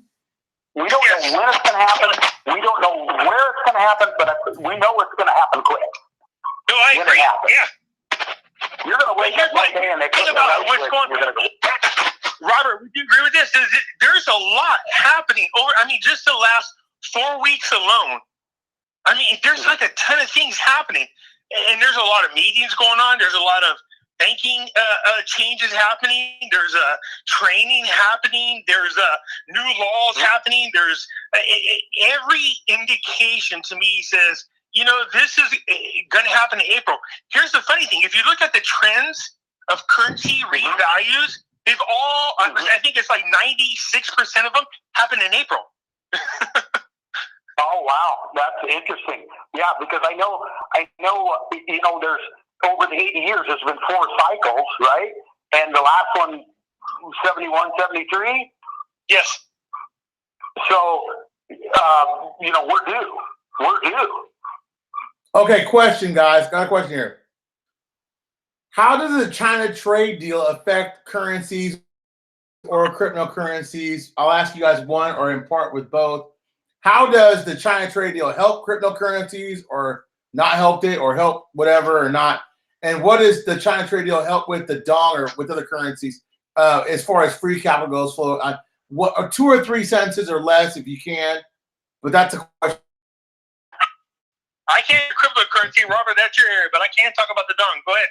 We don't know when it's going to happen. We don't know where it's going to happen, but we know it's going to happen quick. No, I agree. Yeah. You're going to wake up one day and they put what's going on. Robert, would you agree with this? There's a lot happening just the last 4 weeks alone. I mean, there's like a ton of things happening. And there's a lot of meetings going on. There's a lot of banking changes happening. There's training happening. There's new laws happening. There's every indication to me says, this is going to happen in April. Here's the funny thing. If you look at the trends of currency revalues, they've all, I think it's like 96% of them happen in April. Oh, wow, that's interesting. Yeah, because I know, there's over the 80 years, there's been 4 cycles, right? And the last one, 71, 73. Yes. So, we're due. We're due. Okay, question, guys. Got a question here. How does the China trade deal affect currencies or cryptocurrencies? I'll ask you guys one or in part with both. How does the China trade deal help cryptocurrencies or not help it or help whatever or not? And what does the China trade deal help with the dong or with other currencies as far as free capital goes? Flow, what 2 or 3 sentences or less if you can. But that's a question. I can't cryptocurrency, Robert. That's your area, but I can't talk about the dong. Go ahead.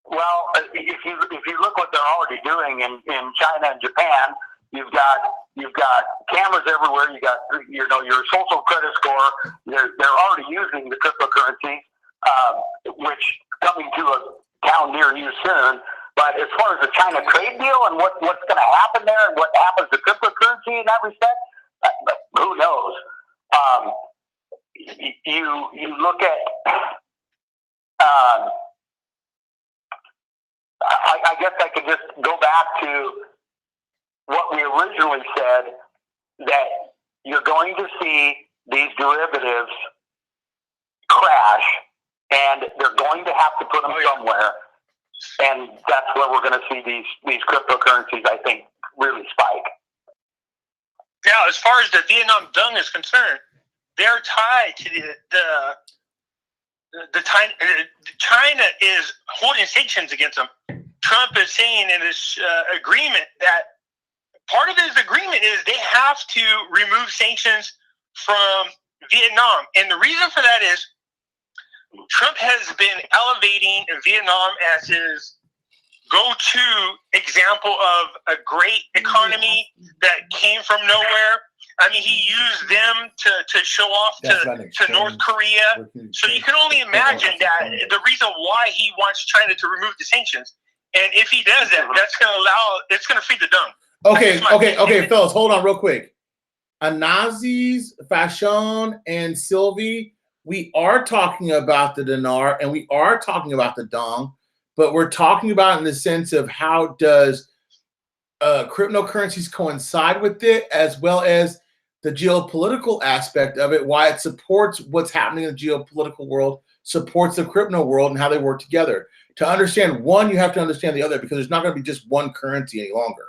Well, if you look what they're already doing in China and Japan, you've got cameras everywhere. You got your social credit score. They're already using the cryptocurrency, which coming to a town near you soon. But as far as the China trade deal and what's going to happen there and what happens to cryptocurrency in that respect, who knows? You look at. I guess I could just go back to what we originally said, that you're going to see these derivatives crash, and they're going to have to put them somewhere, and that's where we're going to see these cryptocurrencies, I think, really spike. Now, as far as the Vietnam dong is concerned, they're tied to China is holding sanctions against them. Trump is saying in this agreement that part of his agreement is they have to remove sanctions from Vietnam. And the reason for that is Trump has been elevating Vietnam as his go-to example of a great economy that came from nowhere. I mean, he used them to show off to North Korea. So you can only imagine that the reason why he wants China to remove the sanctions. And if he does that, it's going to feed the dong. Okay, fellas, hold on real quick. Anazis, Fashion, and Sylvie, we are talking about the dinar and we are talking about the dong, but we're talking about in the sense of how does cryptocurrencies coincide with it, as well as the geopolitical aspect of it, why it supports what's happening in the geopolitical world, supports the crypto world, and how they work together. To understand one, you have to understand the other, because there's not going to be just one currency any longer.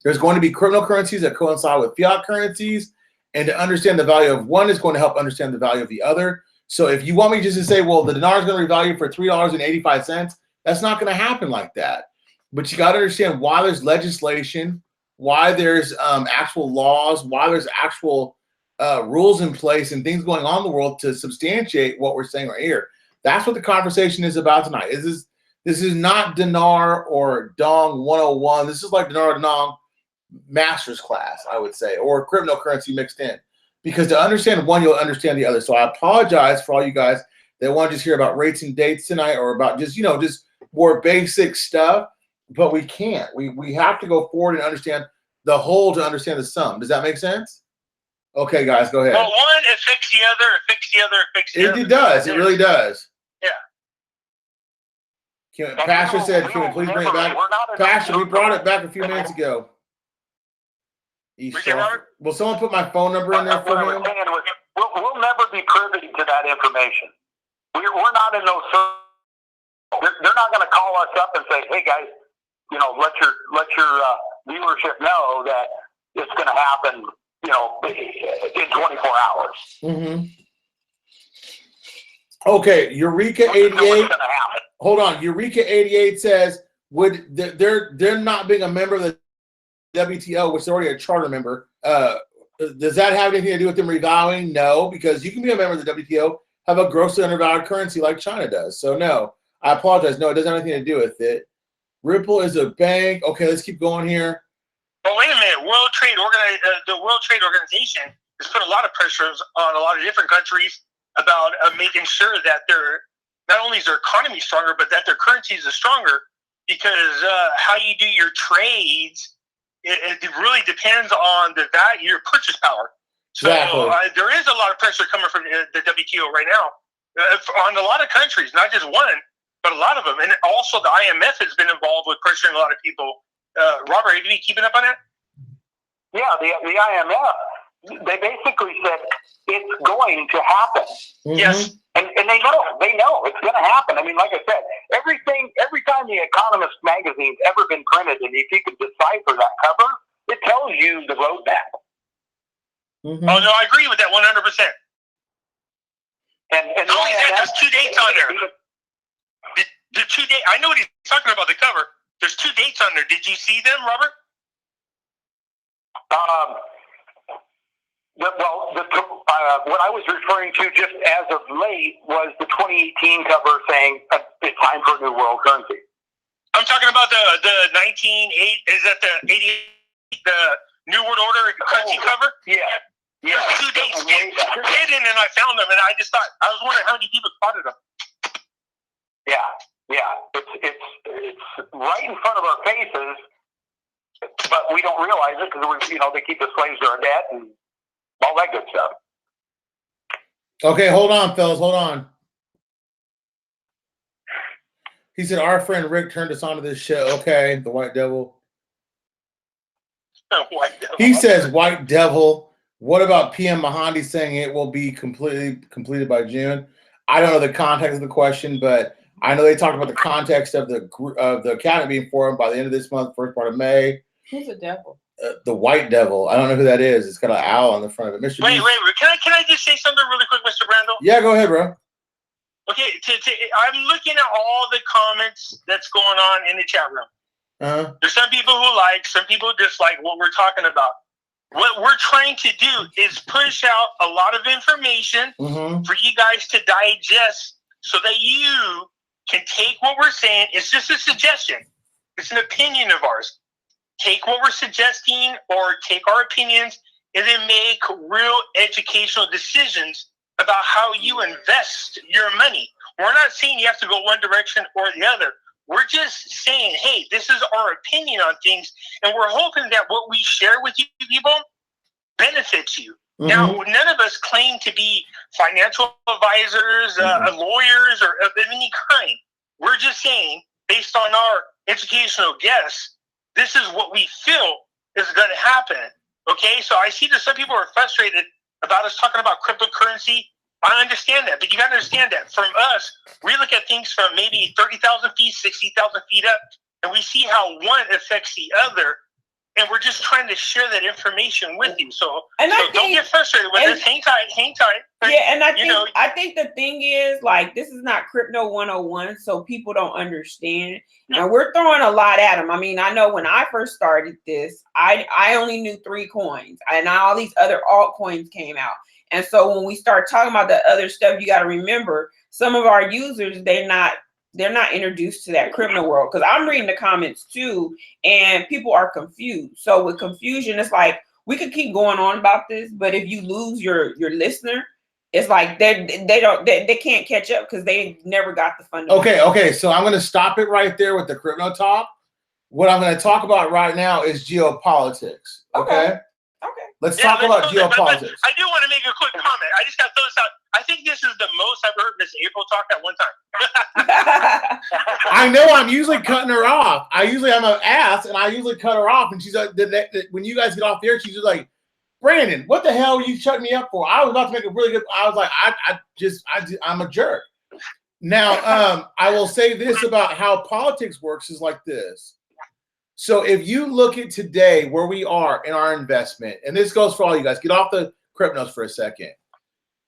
There's going to be cryptocurrencies that coincide with fiat currencies, and to understand the value of one is going to help understand the value of the other. So if you want me just to say, well, the dinar is going to revalue for $3.85, that's not going to happen like that. But you got to understand why there's legislation, why there's actual laws, why there's actual rules in place and things going on in the world to substantiate what we're saying right here. That's what the conversation is about tonight. This is not dinar or dong 101. This is like dinar or dong master's class, I would say, or cryptocurrency mixed in. Because to understand one, you'll understand the other. So I apologize for all you guys that want to just hear about rates and dates tonight, or about just more basic stuff. But we can't. We have to go forward and understand the whole to understand the sum. Does that make sense? Okay, guys, go ahead. Well, one affects the other, affects the other, affects the other. It does. It really does. Yeah. Pastor said, can we please bring it back? Pastor, we brought it back a few minutes ago. Will someone put my phone number in there for him? We'll never be privy to that information. We're not in those circles. They're not going to call us up and say, hey, guys, let your viewership know that it's going to happen, in 24 hours. Mm-hmm. Okay, Eureka 88. Hold on, Eureka 88 says, would they're not being a member of the WTO, which is already a charter member. Does that have anything to do with them revaluing? No, because you can be a member of the WTO, have a grossly undervalued currency like China does. So no, I apologize. No, it doesn't have anything to do with it. Ripple is a bank. Okay, let's keep going here. Well, wait a minute. The World Trade Organization has put a lot of pressures on a lot of different countries about making sure that not only is their economy stronger, but that their currencies are stronger, because how you do your trades, it really depends on the value, your purchase power. So there is a lot of pressure coming from the WTO right now on a lot of countries, not just one, but a lot of them. And also the IMF has been involved with pressuring a lot of people. Robert, have you been keeping up on that? Yeah, the IMF, they basically said it's going to happen. Mm-hmm. Yes. And they know it's going to happen. I mean, like I said, every time the Economist magazine's ever been printed, and if you could decipher that cover, it tells you the roadmap. Mm-hmm. Oh no, I agree with that 100%. And not only that, there's 2 dates on there. The 2 dates. I know what he's talking about. The cover. There's 2 dates on there. Did you see them, Robert? What I was referring to just as of late was the 2018 cover saying it's time for a new world currency. I'm talking about the 1980. Is that the 88? The New World Order currency cover? Yeah. There's 2 dates hidden, and I found them, and I just thought, I was wondering how many people spotted them. Yeah. It's right in front of our faces, but we don't realize it because they keep the slaves to our debt and all that good stuff. Okay, hold on, fellas, hold on. He said our friend Rick turned us onto this show. Okay, the White Devil. White Devil. He says White Devil. What about PM Mohandas saying it will be completed by June? I don't know the context of the question, but I know they talked about the context of the cabinet being formed by the end of this month, first part of May. Who's a devil? The White Devil. I don't know who that is. It's got an owl on the front of it. Mr. Wait. Can I just say something really quick, Mr. Brando? Yeah, go ahead, bro. Okay, I'm looking at all the comments that's going on in the chat room. Uh-huh. There's some people who like, some people dislike what we're talking about. What we're trying to do is push out a lot of information for you guys to digest so that you can take what we're saying. It's just a suggestion. It's an opinion of ours. Take what we're suggesting or take our opinions and then make real educational decisions about how you invest your money. We're not saying you have to go one direction or the other. We're just saying, hey, this is our opinion on things, and we're hoping that what we share with you people benefits you. Now, none of us claim to be financial advisors, lawyers, or of any kind. We're just saying, based on our educational guess, this is what we feel is going to happen. Okay, so I see that some people are frustrated about us talking about cryptocurrency. I understand that, but you got to understand that from us, we look at things from maybe 30,000 feet, 60,000 feet up, and we see how one affects the other, and we're just trying to share that information with you. So don't get frustrated with this. Hang tight. Yeah, and I think the thing is, like, this is not Crypto 101, so people don't understand. And we're throwing a lot at them. I mean, I know when I first started this, I only knew 3 coins, and now all these other altcoins came out. And so when we start talking about the other stuff, you got to remember some of our users, they're not introduced to that crypto world, because I'm reading the comments too, and people are confused. So with confusion, it's like we could keep going on about this, but if you lose your listener, it's like they can't catch up because they never got the fundamentals. Okay. So I'm going to stop it right there with the crypto talk. What I'm going to talk about right now is geopolitics. Okay. Let's talk about geopolitics. But I do want to make a quick comment. I just got to throw this out. I think this is the most I've heard Miss April talk at one time. I know I'm usually cutting her off. I'm an ass, and I usually cut her off. And she's like, when you guys get off the air, she's just like, Brandon, what the hell are you shutting me up for? I was about to make a really good. I was like, I'm a jerk. Now, I will say this about how politics works is like this. So if you look at today where we are in our investment, and this goes for all you guys, get off the cryptos for a second.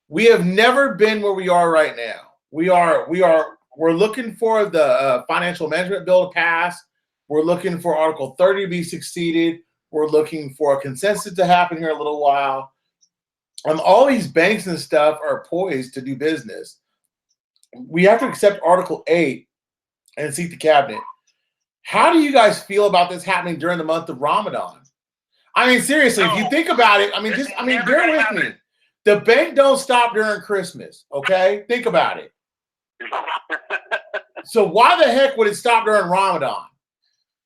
We have never been where we are right now. We're looking for the financial management bill to pass. We're looking for Article 30 to be succeeded. We're looking for a consensus to happen here in a little while. All these banks and stuff are poised to do business. We have to accept Article 8 and seat the cabinet. How do you guys feel about this happening during the month of Ramadan? I mean, seriously, if you think about it, bear with me. The bank don't stop during Christmas, okay? Think about it. So why the heck would it stop during Ramadan?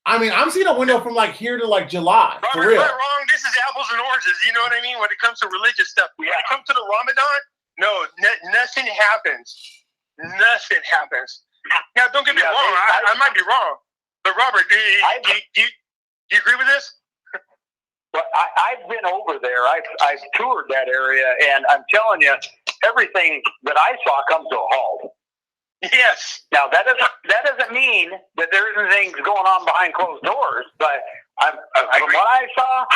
I mean, I'm seeing a window from like here to like July. For Robert, real. am I wrong? This is apples and oranges. You know what I mean? When it comes to religious stuff. When it comes to the Ramadan, no, nothing happens. Nothing happens. Now, don't get me wrong. I might be wrong. But Robert, do you agree with this? Well, I've been over there. I've toured that area, and I'm telling you, everything that I saw comes to a halt. Yes. Now that doesn't mean that there isn't things going on behind closed doors, but from what I saw,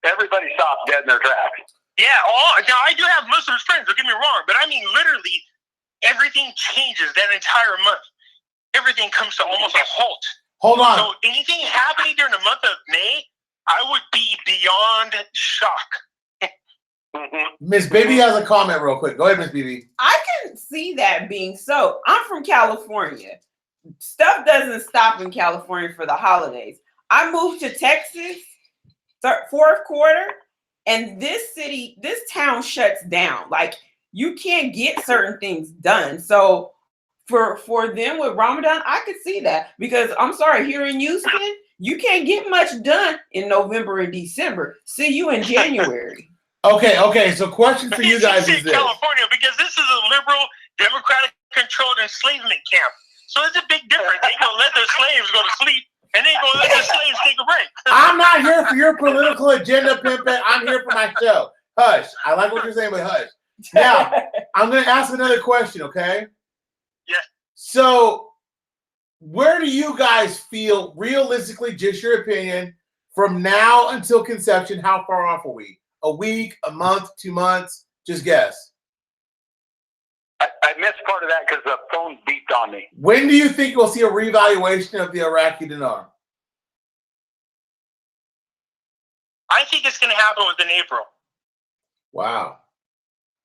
everybody stopped dead in their tracks. Yeah. Now I do have Muslims friends. Don't get me wrong, but I mean literally everything changes that entire month. Everything comes to almost a halt. Hold on. So anything happening during the month of May, I would be beyond shock. Miss Baby has a comment real quick. Go ahead, Miss Baby. I can see that being so. I'm from California. Stuff doesn't stop in California for the holidays. I moved to Texas, fourth quarter, and this town shuts down. Like, you can't get certain things done. So for them with Ramadan, I could see that, because I'm sorry, here in Houston, you can't get much done in November and December. See you in January. Okay. So question for you guys is this. California, because this is a liberal, democratic-controlled enslavement camp. So it's a big difference. They gonna let their slaves go to sleep, and they gonna let their slaves take a break. I'm not here for your political agenda, Pimping. I'm here for my show. Hush. I like what you're saying, but hush. Now, I'm going to ask another question, okay? Yeah. So, where do you guys feel, realistically, just your opinion, from now until conception, how far off are we? A week, a month, 2 months? Just guess. I missed part of that because the phone beeped on me. When do you think we'll see a revaluation of the Iraqi dinar? I think it's going to happen within April. Wow.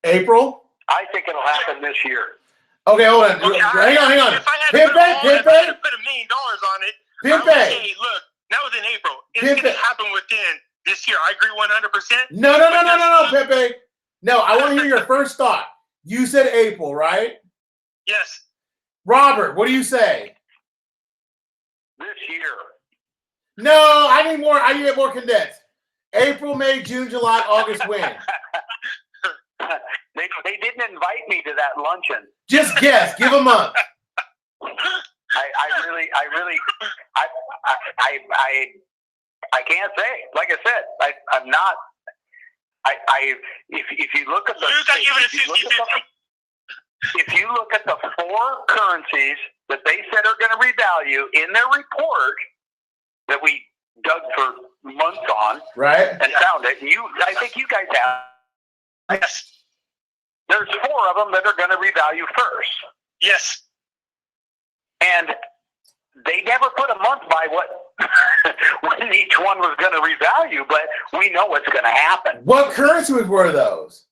April? I think it'll happen this year. Okay, hold on. Okay, Hang on. If I had Pimping. to put $1 million on it, I would say, look, not within April. It's going to happen within this year. I agree 100%. No, Pepe. No, I want to hear your first thought. You said April, right? Yes. Robert, what do you say? This year. No, I need it more condensed. April, May, June, July, August, when? They didn't invite me to that luncheon. Just guess. Give a month. I can't say. Like I said, I'm not. If you look at the, if you look at the 4 currencies that they said are going to revalue in their report that we dug for months on, right, and found it, I think you guys have. Yes. There's 4 of them that are going to revalue first. Yes. And they never put a month by when each one was going to revalue, but we know what's going to happen. What currencies were those?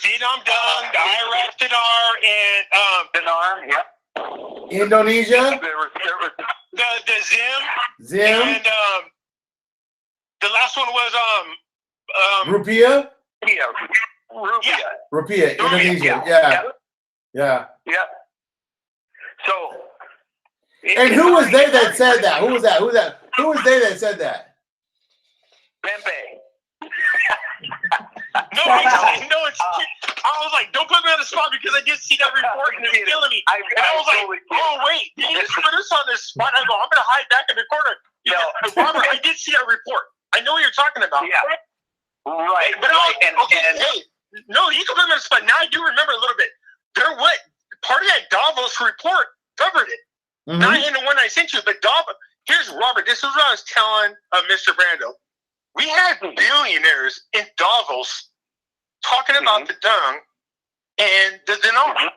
Vietnam Dong, Iraqi Dinar, and Dinar, yeah. Indonesia. There was the Zim. Zim. And the last one was Rupiah. Rupiah. Indonesia. Yeah. So. And who was they that said that? Who was that? Who was they that said that? Pimping. No, I was like, don't put me on the spot because I did see that report and it was killing me. And I was like, oh wait, you just put us on this spot. I go, I'm gonna hide back in the corner. Robert, I did see that report. I know what you're talking about. Yeah. Right. But no, you can put me on the spot. Now I do remember a little bit. Part of that Davos report covered it. Mm-hmm. Not in the one I sent you, but Davos. Here's Robert. This is what I was telling Mr. Brando. We had billionaires in Davos talking about the dung and the dinar.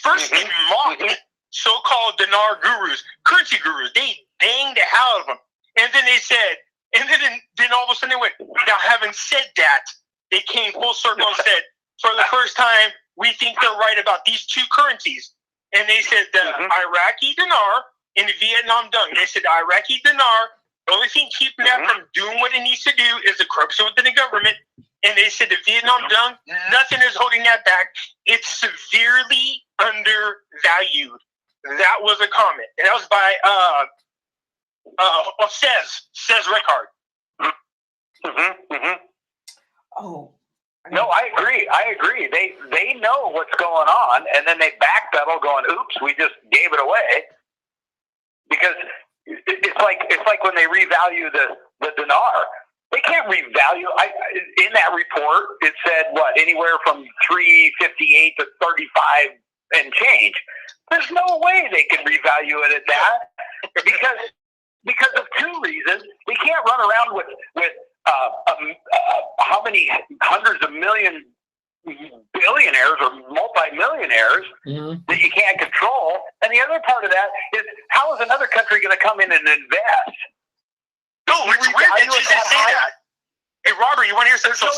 First, they mocked so-called dinar gurus, currency gurus. They banged the hell out of them. And then they said, and then all of a sudden they went, now having said that, they came full circle and said, for the first time, we think they're right about these 2 currencies. And they said the Iraqi dinar and the Vietnam dung. They said the Iraqi dinar, the only thing keeping that from doing what it needs to do is the corruption within the government. And they said the Vietnam dung, nothing is holding that back. It's severely undervalued. That was a comment, and that was by says Rickard. Oh. No, I agree. They know what's going on, and then they backpedal, going, "Oops, we just gave it away." Because it's like when they revalue the dinar, they can't revalue. In that report, it said anywhere from 358 to 35 and change. There's no way they can revalue it at that because of two reasons. They can't run around with how many hundreds of million billionaires or multi-millionaires that you can't control. And the other part of that is, how is another country going to come in and invest? No, it's weird that you just say that. Hey, Robert, you want to hear something? So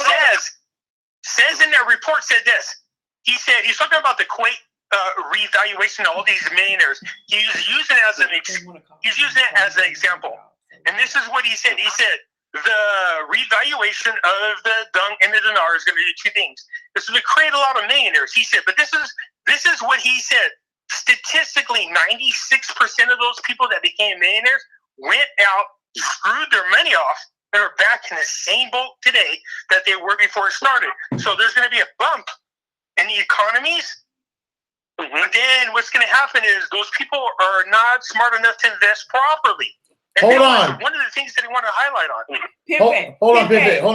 says in that report said this. He said, he's talking about the Kuwait revaluation of all these millionaires. He's using it as an example. And this is what he said. He said, the revaluation of the dung and the dinar is going to do two things. This is going to create a lot of millionaires, he said. But this is what he said. Statistically, 96% of those people that became millionaires went out, screwed their money off, and are back in the same boat today that they were before it started. So there's going to be a bump in the economies. But then what's going to happen is those people are not smart enough to invest properly. And hold on. One of the things that I want to highlight on. Hold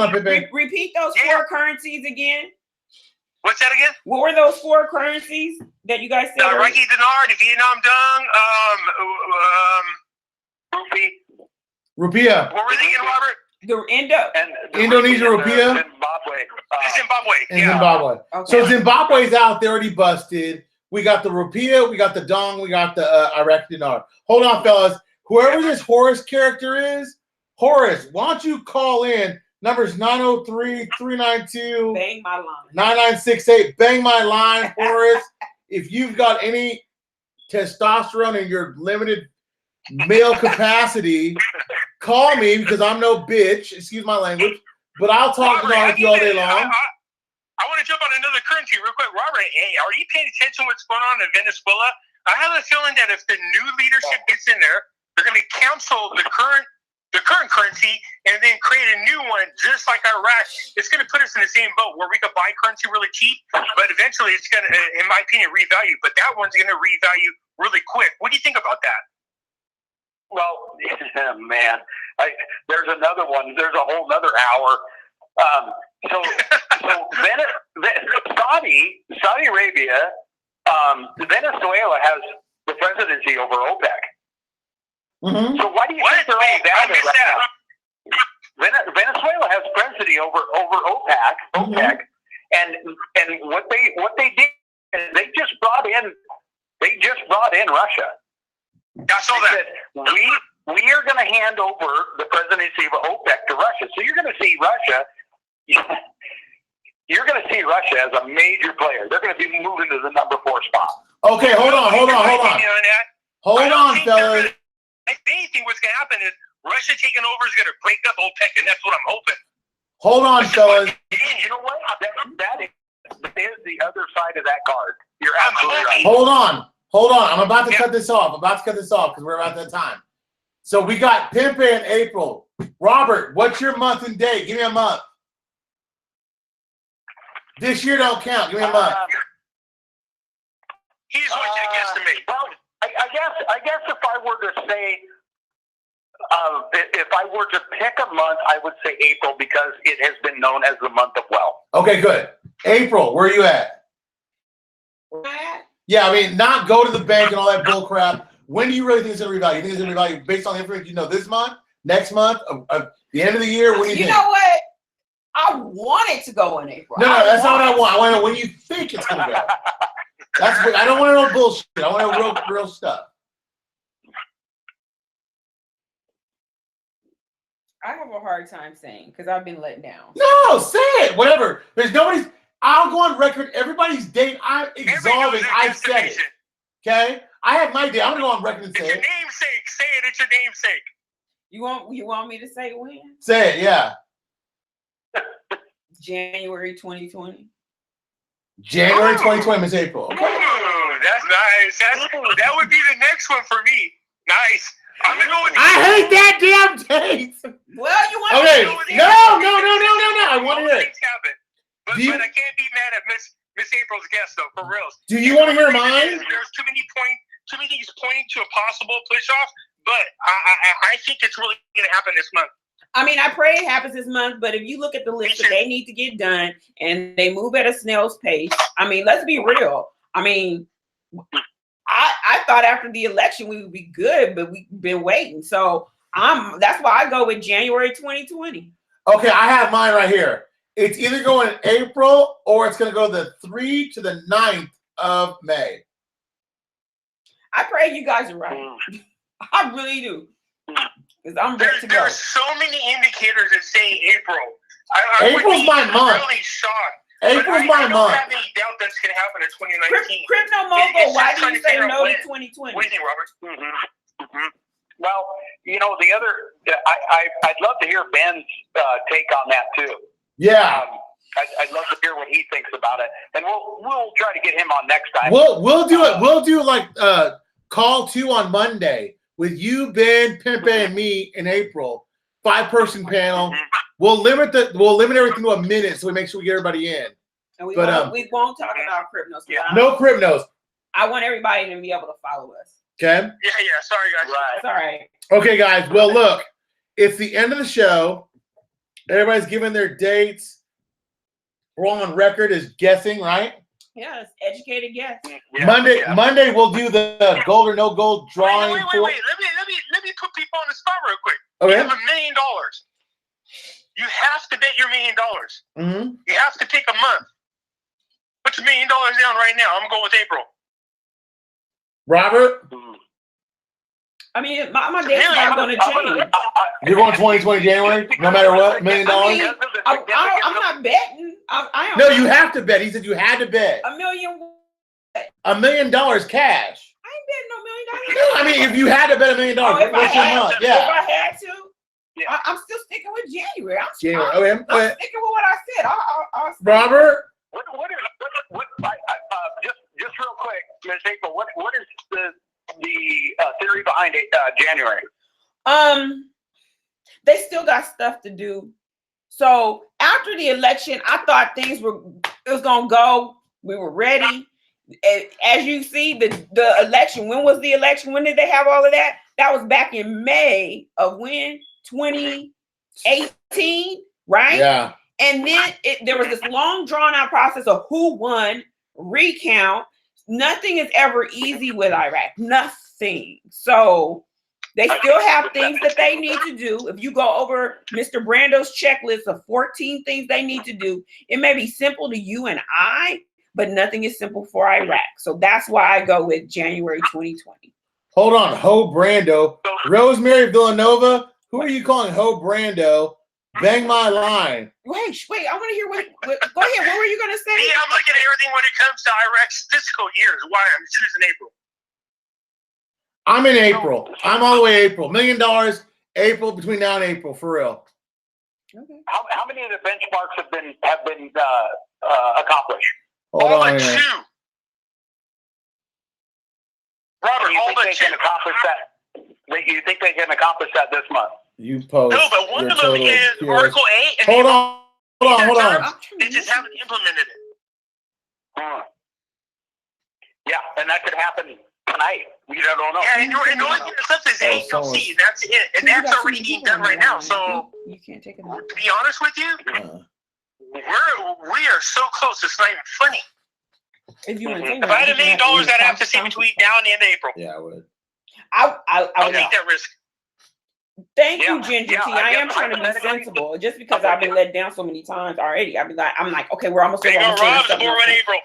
on, Pimping. Repeat those four currencies again. What's that again? What were those four currencies that you guys said? The Iraqi Dinar, the Vietnam Dung, Rupiah. What were they again, Robert? The Indonesia Rupiah. Zimbabwe. Okay. So Zimbabwe's out. They're already busted. We got the Rupiah, we got the Dong, we got the Iraqi Dinar. Hold on, fellas. Whoever this Horace character is, Horace, why don't you call in? Numbers 903-392 Bang my line. 9968. Bang my line, Horace. If you've got any testosterone in your limited male capacity, call me, because I'm no bitch. Excuse my language. But I'll talk with you all day long. I want to jump on another currency real quick. Robert, hey, are you paying attention to what's going on in Venezuela? I have a feeling that if the new leadership gets in there, they're going to cancel the current currency and then create a new one, just like Iraq. It's going to put us in the same boat where we could buy currency really cheap, but eventually it's going to, in my opinion, revalue. But that one's going to revalue really quick. What do you think about that? Well, man, there's another one. There's a whole nother hour. So Saudi Arabia, Venezuela has the presidency over OPEC. So why do you think they're all down there right now? Venezuela has presidency over OPEC, and what they did is they just brought in Russia. I saw that. We are going to hand over the presidency of OPEC to Russia. So you're going to see Russia. You're going to see Russia as a major player. They're going to be moving to the number 4 spot. Okay, hold on. Hold on, fellas. If anything, what's going to happen is Russia taking over is going to break up OPEC, and that's what I'm hoping. Hold on, fellas. You know what? That is the other side of that card. You're absolutely right. Hold on. I'm about to cut this off. Because we're about that time. So we got Pimping in April. Robert, what's your month and date? Give me a month. This year don't count. Give me a month. He's what you guesstimate. Well, I guess if I were to say, if I were to pick a month, I would say April, because it has been known as the month of wealth. Okay, good. April, where are you at? Yeah, I mean, not go to the bank and all that bull crap. When do you really think it's going to revalue? You think it's going to revalue based on the information you know this month, next month, the end of the year? What do you think? You know what? I want it to go in April. No, that's not what I want. I want to know when you think it's going to go. That's what, I don't want to know bullshit. I want to know real stuff. I have a hard time saying, because I've been let down. No, say it. Whatever. There's nobody's. I'll go on record. Everybody's date. I'm exalting. I said it. Okay. I have my date. I'm gonna go on record and say it. It's your namesake. Say it. It's your namesake. You want me to say when? Say it. Yeah. January 2020. January 2020, Miss April. Okay. Ooh, that's Nice. That would be the next one for me. Nice. I'm gonna go with. I hate that damn date. Well, you want Okay. to No. I want to hear it. Things happen. But I can't be mad at Miss April's guest though, for reals. Do you want to hear mine? There's too many things pointing to a possible push off, but I think it's really gonna happen this month. I mean, I pray it happens this month, but if you look at the list that they need to get done and they move at a snail's pace, I mean, let's be real. I mean, I thought after the election we would be good, but we've been waiting. So that's why I go with January 2020. Okay, I have mine right here. It's either going April or it's going to go the 3 to the 9th of May. I pray you guys are right. I really do. Because I'm ready to go. There's so many indicators that say April. April's my month. Really shocked. April's my I don't month. have any doubt that's going to happen in 2019. Crypto Mogul, why do you say no to 2020? What do you think, Robert? Well, the other, I'd love to hear Ben's take on that too. Yeah. I'd love to hear what he thinks about it, and we'll try to get him on next time. We'll do it. We'll do like call 2 on Monday with you, Ben, Pimping, and me in April. 5-person panel. We'll limit everything to a minute so we make sure we get everybody in. And we won't talk about cryptos. Yeah. No cryptos. I want everybody to be able to follow us. Okay. Yeah. Sorry, guys. Right. It's all right. Okay, guys. Well, look, it's the end of the show. Everybody's giving their dates. We're all on record as guessing, right? Yeah, it's educated guess. Yeah, Monday we'll do the gold or no gold drawing. Wait. Let me put people on the spot real quick. Okay. You have $1 million. You have to bet your $1 million. Mm-hmm. You have to pick a month. Put your $1 million down right now. I'm gonna go with April. Robert? I mean, my date's not going to change. You're going 2020 January, no matter what, $1 million? I'm not betting. No, you have to bet. He said you had to bet. $1 million. $1 million cash. I ain't betting no $1 million. I mean, if you had to bet $1 million, what's your month? If Yeah. I had to, I'm still sticking with January. I'm sticking Okay. with what I said. I'll Robert? Just real quick, Ms. April, what is the theory behind it, January? They still got stuff to do. So after the election, I thought it was gonna go. We were ready. As you see, the election. When was the election? When did they have all of that? That was back in May of when? 2018, right? Yeah. And then there was this long drawn out process of who won, recount. Nothing is ever easy with Iraq. Nothing. So they still have things that they need to do. If you go over Mr. Brando's checklist of 14 things they need to do, it may be simple to you and I, but nothing is simple for Iraq. So that's why I go with January 2020. Hold on. Ho Brando. Rosemary Villanova. Who are you calling Ho Brando? Bang my line. Wait. I want to hear what go ahead. What were you going to say? Yeah, I'm looking at everything when it comes to Iraq's fiscal years. Why I'm choosing April. I'm in April. I'm all the way April. $1 million April, between now and April, for real. Okay. How many of the benchmarks have been accomplished? Hold all on. but 2. Robert, You all think but they 2. can accomplish that? You think they can accomplish that this month? You post. No, but one of them is Article 8. And Hold on. They just haven't implemented it. Yeah, and that could happen tonight. We don't know. Yeah, and the only thing that's left is ALC. That's it. And that's already being done right now. So, you can't take it to out. be honest with you, we are so close. It's not even funny. If you want to take If I had $1 million, I'd have to say between now and the end of April. Yeah, I would. I'll take that risk. Thank you, Ginger T. I am guess trying to be sensible. Just because I've been let down so many times already, I'm like, okay, we're almost There you go, there. Rob, the board in April.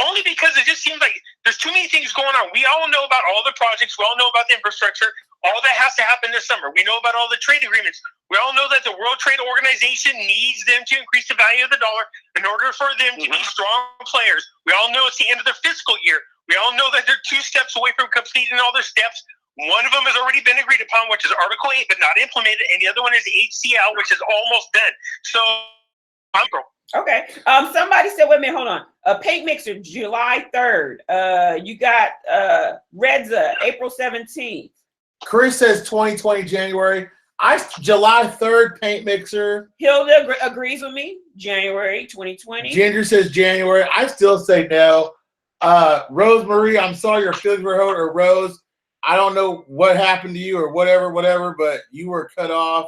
Only because it just seems like there's too many things going on. We all know about all the projects. We all know about the infrastructure. All that has to happen this summer. We know about all the trade agreements. We all know that the World Trade Organization needs them to increase the value of the dollar in order for them to be strong players. We all know it's the end of their fiscal year. We all know that they're 2 steps away from completing all their steps. One of them has already been agreed upon, which is Article 8, but not implemented. And the other one is HCL, which is almost done. So, Okay. Somebody said, wait a minute, hold on. A paint mixer, July 3rd. You got Redza, April 17th. Chris says 2020 January. July 3rd paint mixer. Hilda agrees with me. January 2020. Ginger says January. I still say no. Rosemarie, I'm sorry your feelings were hurt, or Rose. I don't know what happened to you or whatever, but you were cut off.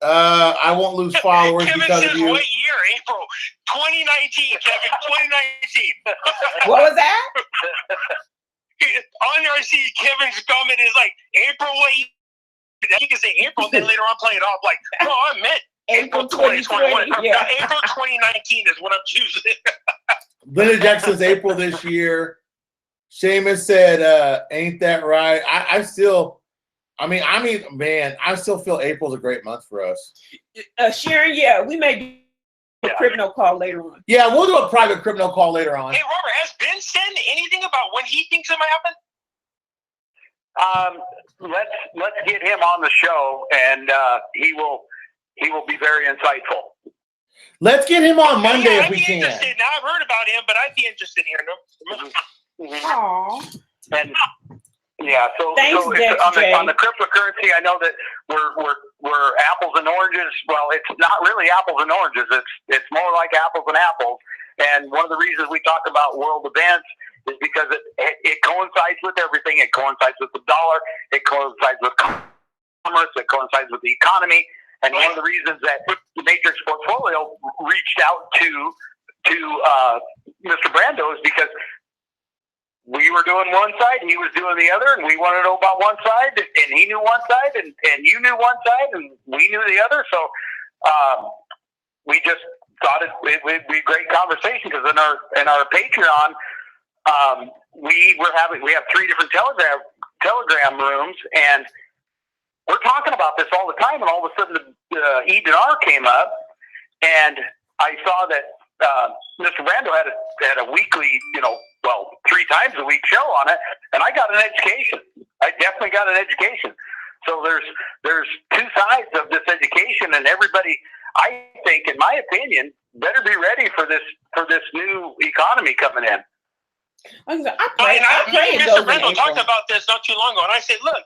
I won't lose followers Kevin because says of you. what year? April 2019, Kevin. 2019. What was that? On there, I see Kevin's comment is like, April, what year? You can say April, then later on play it off like, no, I meant April 2021. Yeah. April 2019 is what I'm choosing. Linda Jackson says April this year. Seamus said, ain't that right? I still feel April's a great month for us. Sharon, yeah, we may do a crypto call later on. Yeah, we'll do a private crypto call later on. Hey, Robert, has Ben said anything about when he thinks it might happen? Let's get him on the show, and he will be very insightful. Let's get him on Monday if we I'd be can. interested. Now, I've heard about him, but I'd be interested in hearing him. Aww. And yeah, so Thanks, on the cryptocurrency, I know that we're apples and oranges. Well, it's not really apples and oranges. It's more like apples and apples. And one of the reasons we talk about world events is because it coincides with everything. It coincides with the dollar. It coincides with commerce. It coincides with the economy. And one of the reasons that the Matrix portfolio reached out to Mr. Brando is because we were doing one side, he was doing the other, and we wanted to know about one side, and he knew one side, and you knew one side, and we knew the other. So we just thought it would be a great conversation, because in our Patreon, we have 3 different telegram rooms, and we're talking about this all the time, and all of a sudden the E-Dinar came up, and I saw that Mr. Brando had a weekly, 3 times a week show on it, and I got an education. I definitely got an education. So there's 2 sides of this education, and everybody, I think, in my opinion, better be ready for this new economy coming in. I pray Mr. Brando talked about this not too long ago, and I said, look,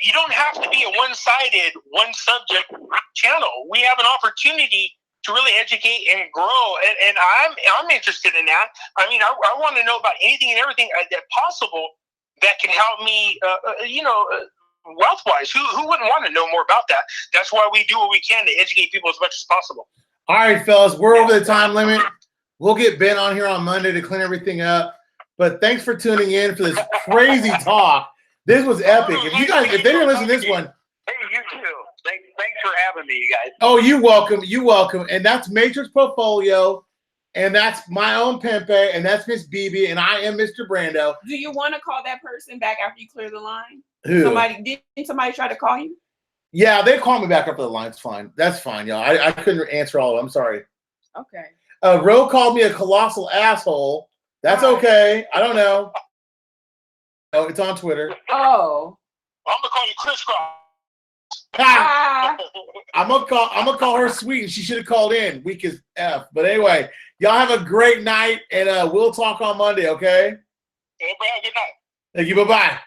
you don't have to be a one-sided, one-subject channel. We have an opportunity to really educate and grow, and I'm interested in that. I mean, I want to know about anything and everything that possible that can help me, wealth-wise. Who wouldn't want to know more about that? That's why we do what we can to educate people as much as possible. All right, fellas, we're over the time limit. We'll get Ben on here on Monday to clean everything up. But thanks for tuning in for this crazy talk. This was epic. If they didn't listen to this one. Hey, you too. Thanks for having me, you guys. Oh, you're welcome. You're welcome. And that's Matrix Portfolio, and that's my own Pimping, and that's Miss BB, and I am Mr. Brando. Do you want to call that person back after you clear the line? Who? Didn't somebody try to call you? Yeah, they call me back after the line. It's fine. That's fine, y'all. I couldn't answer all of them. I'm sorry. Okay. Ro called me a colossal asshole. That's okay. I don't know. Oh, it's on Twitter. Oh. I'm gonna call you crisscross. I'm gonna call her sweet, and she should have called in. Weak as F. But anyway, y'all have a great night, and we'll talk on Monday. Okay. Everybody have a good night. Thank you. Bye bye.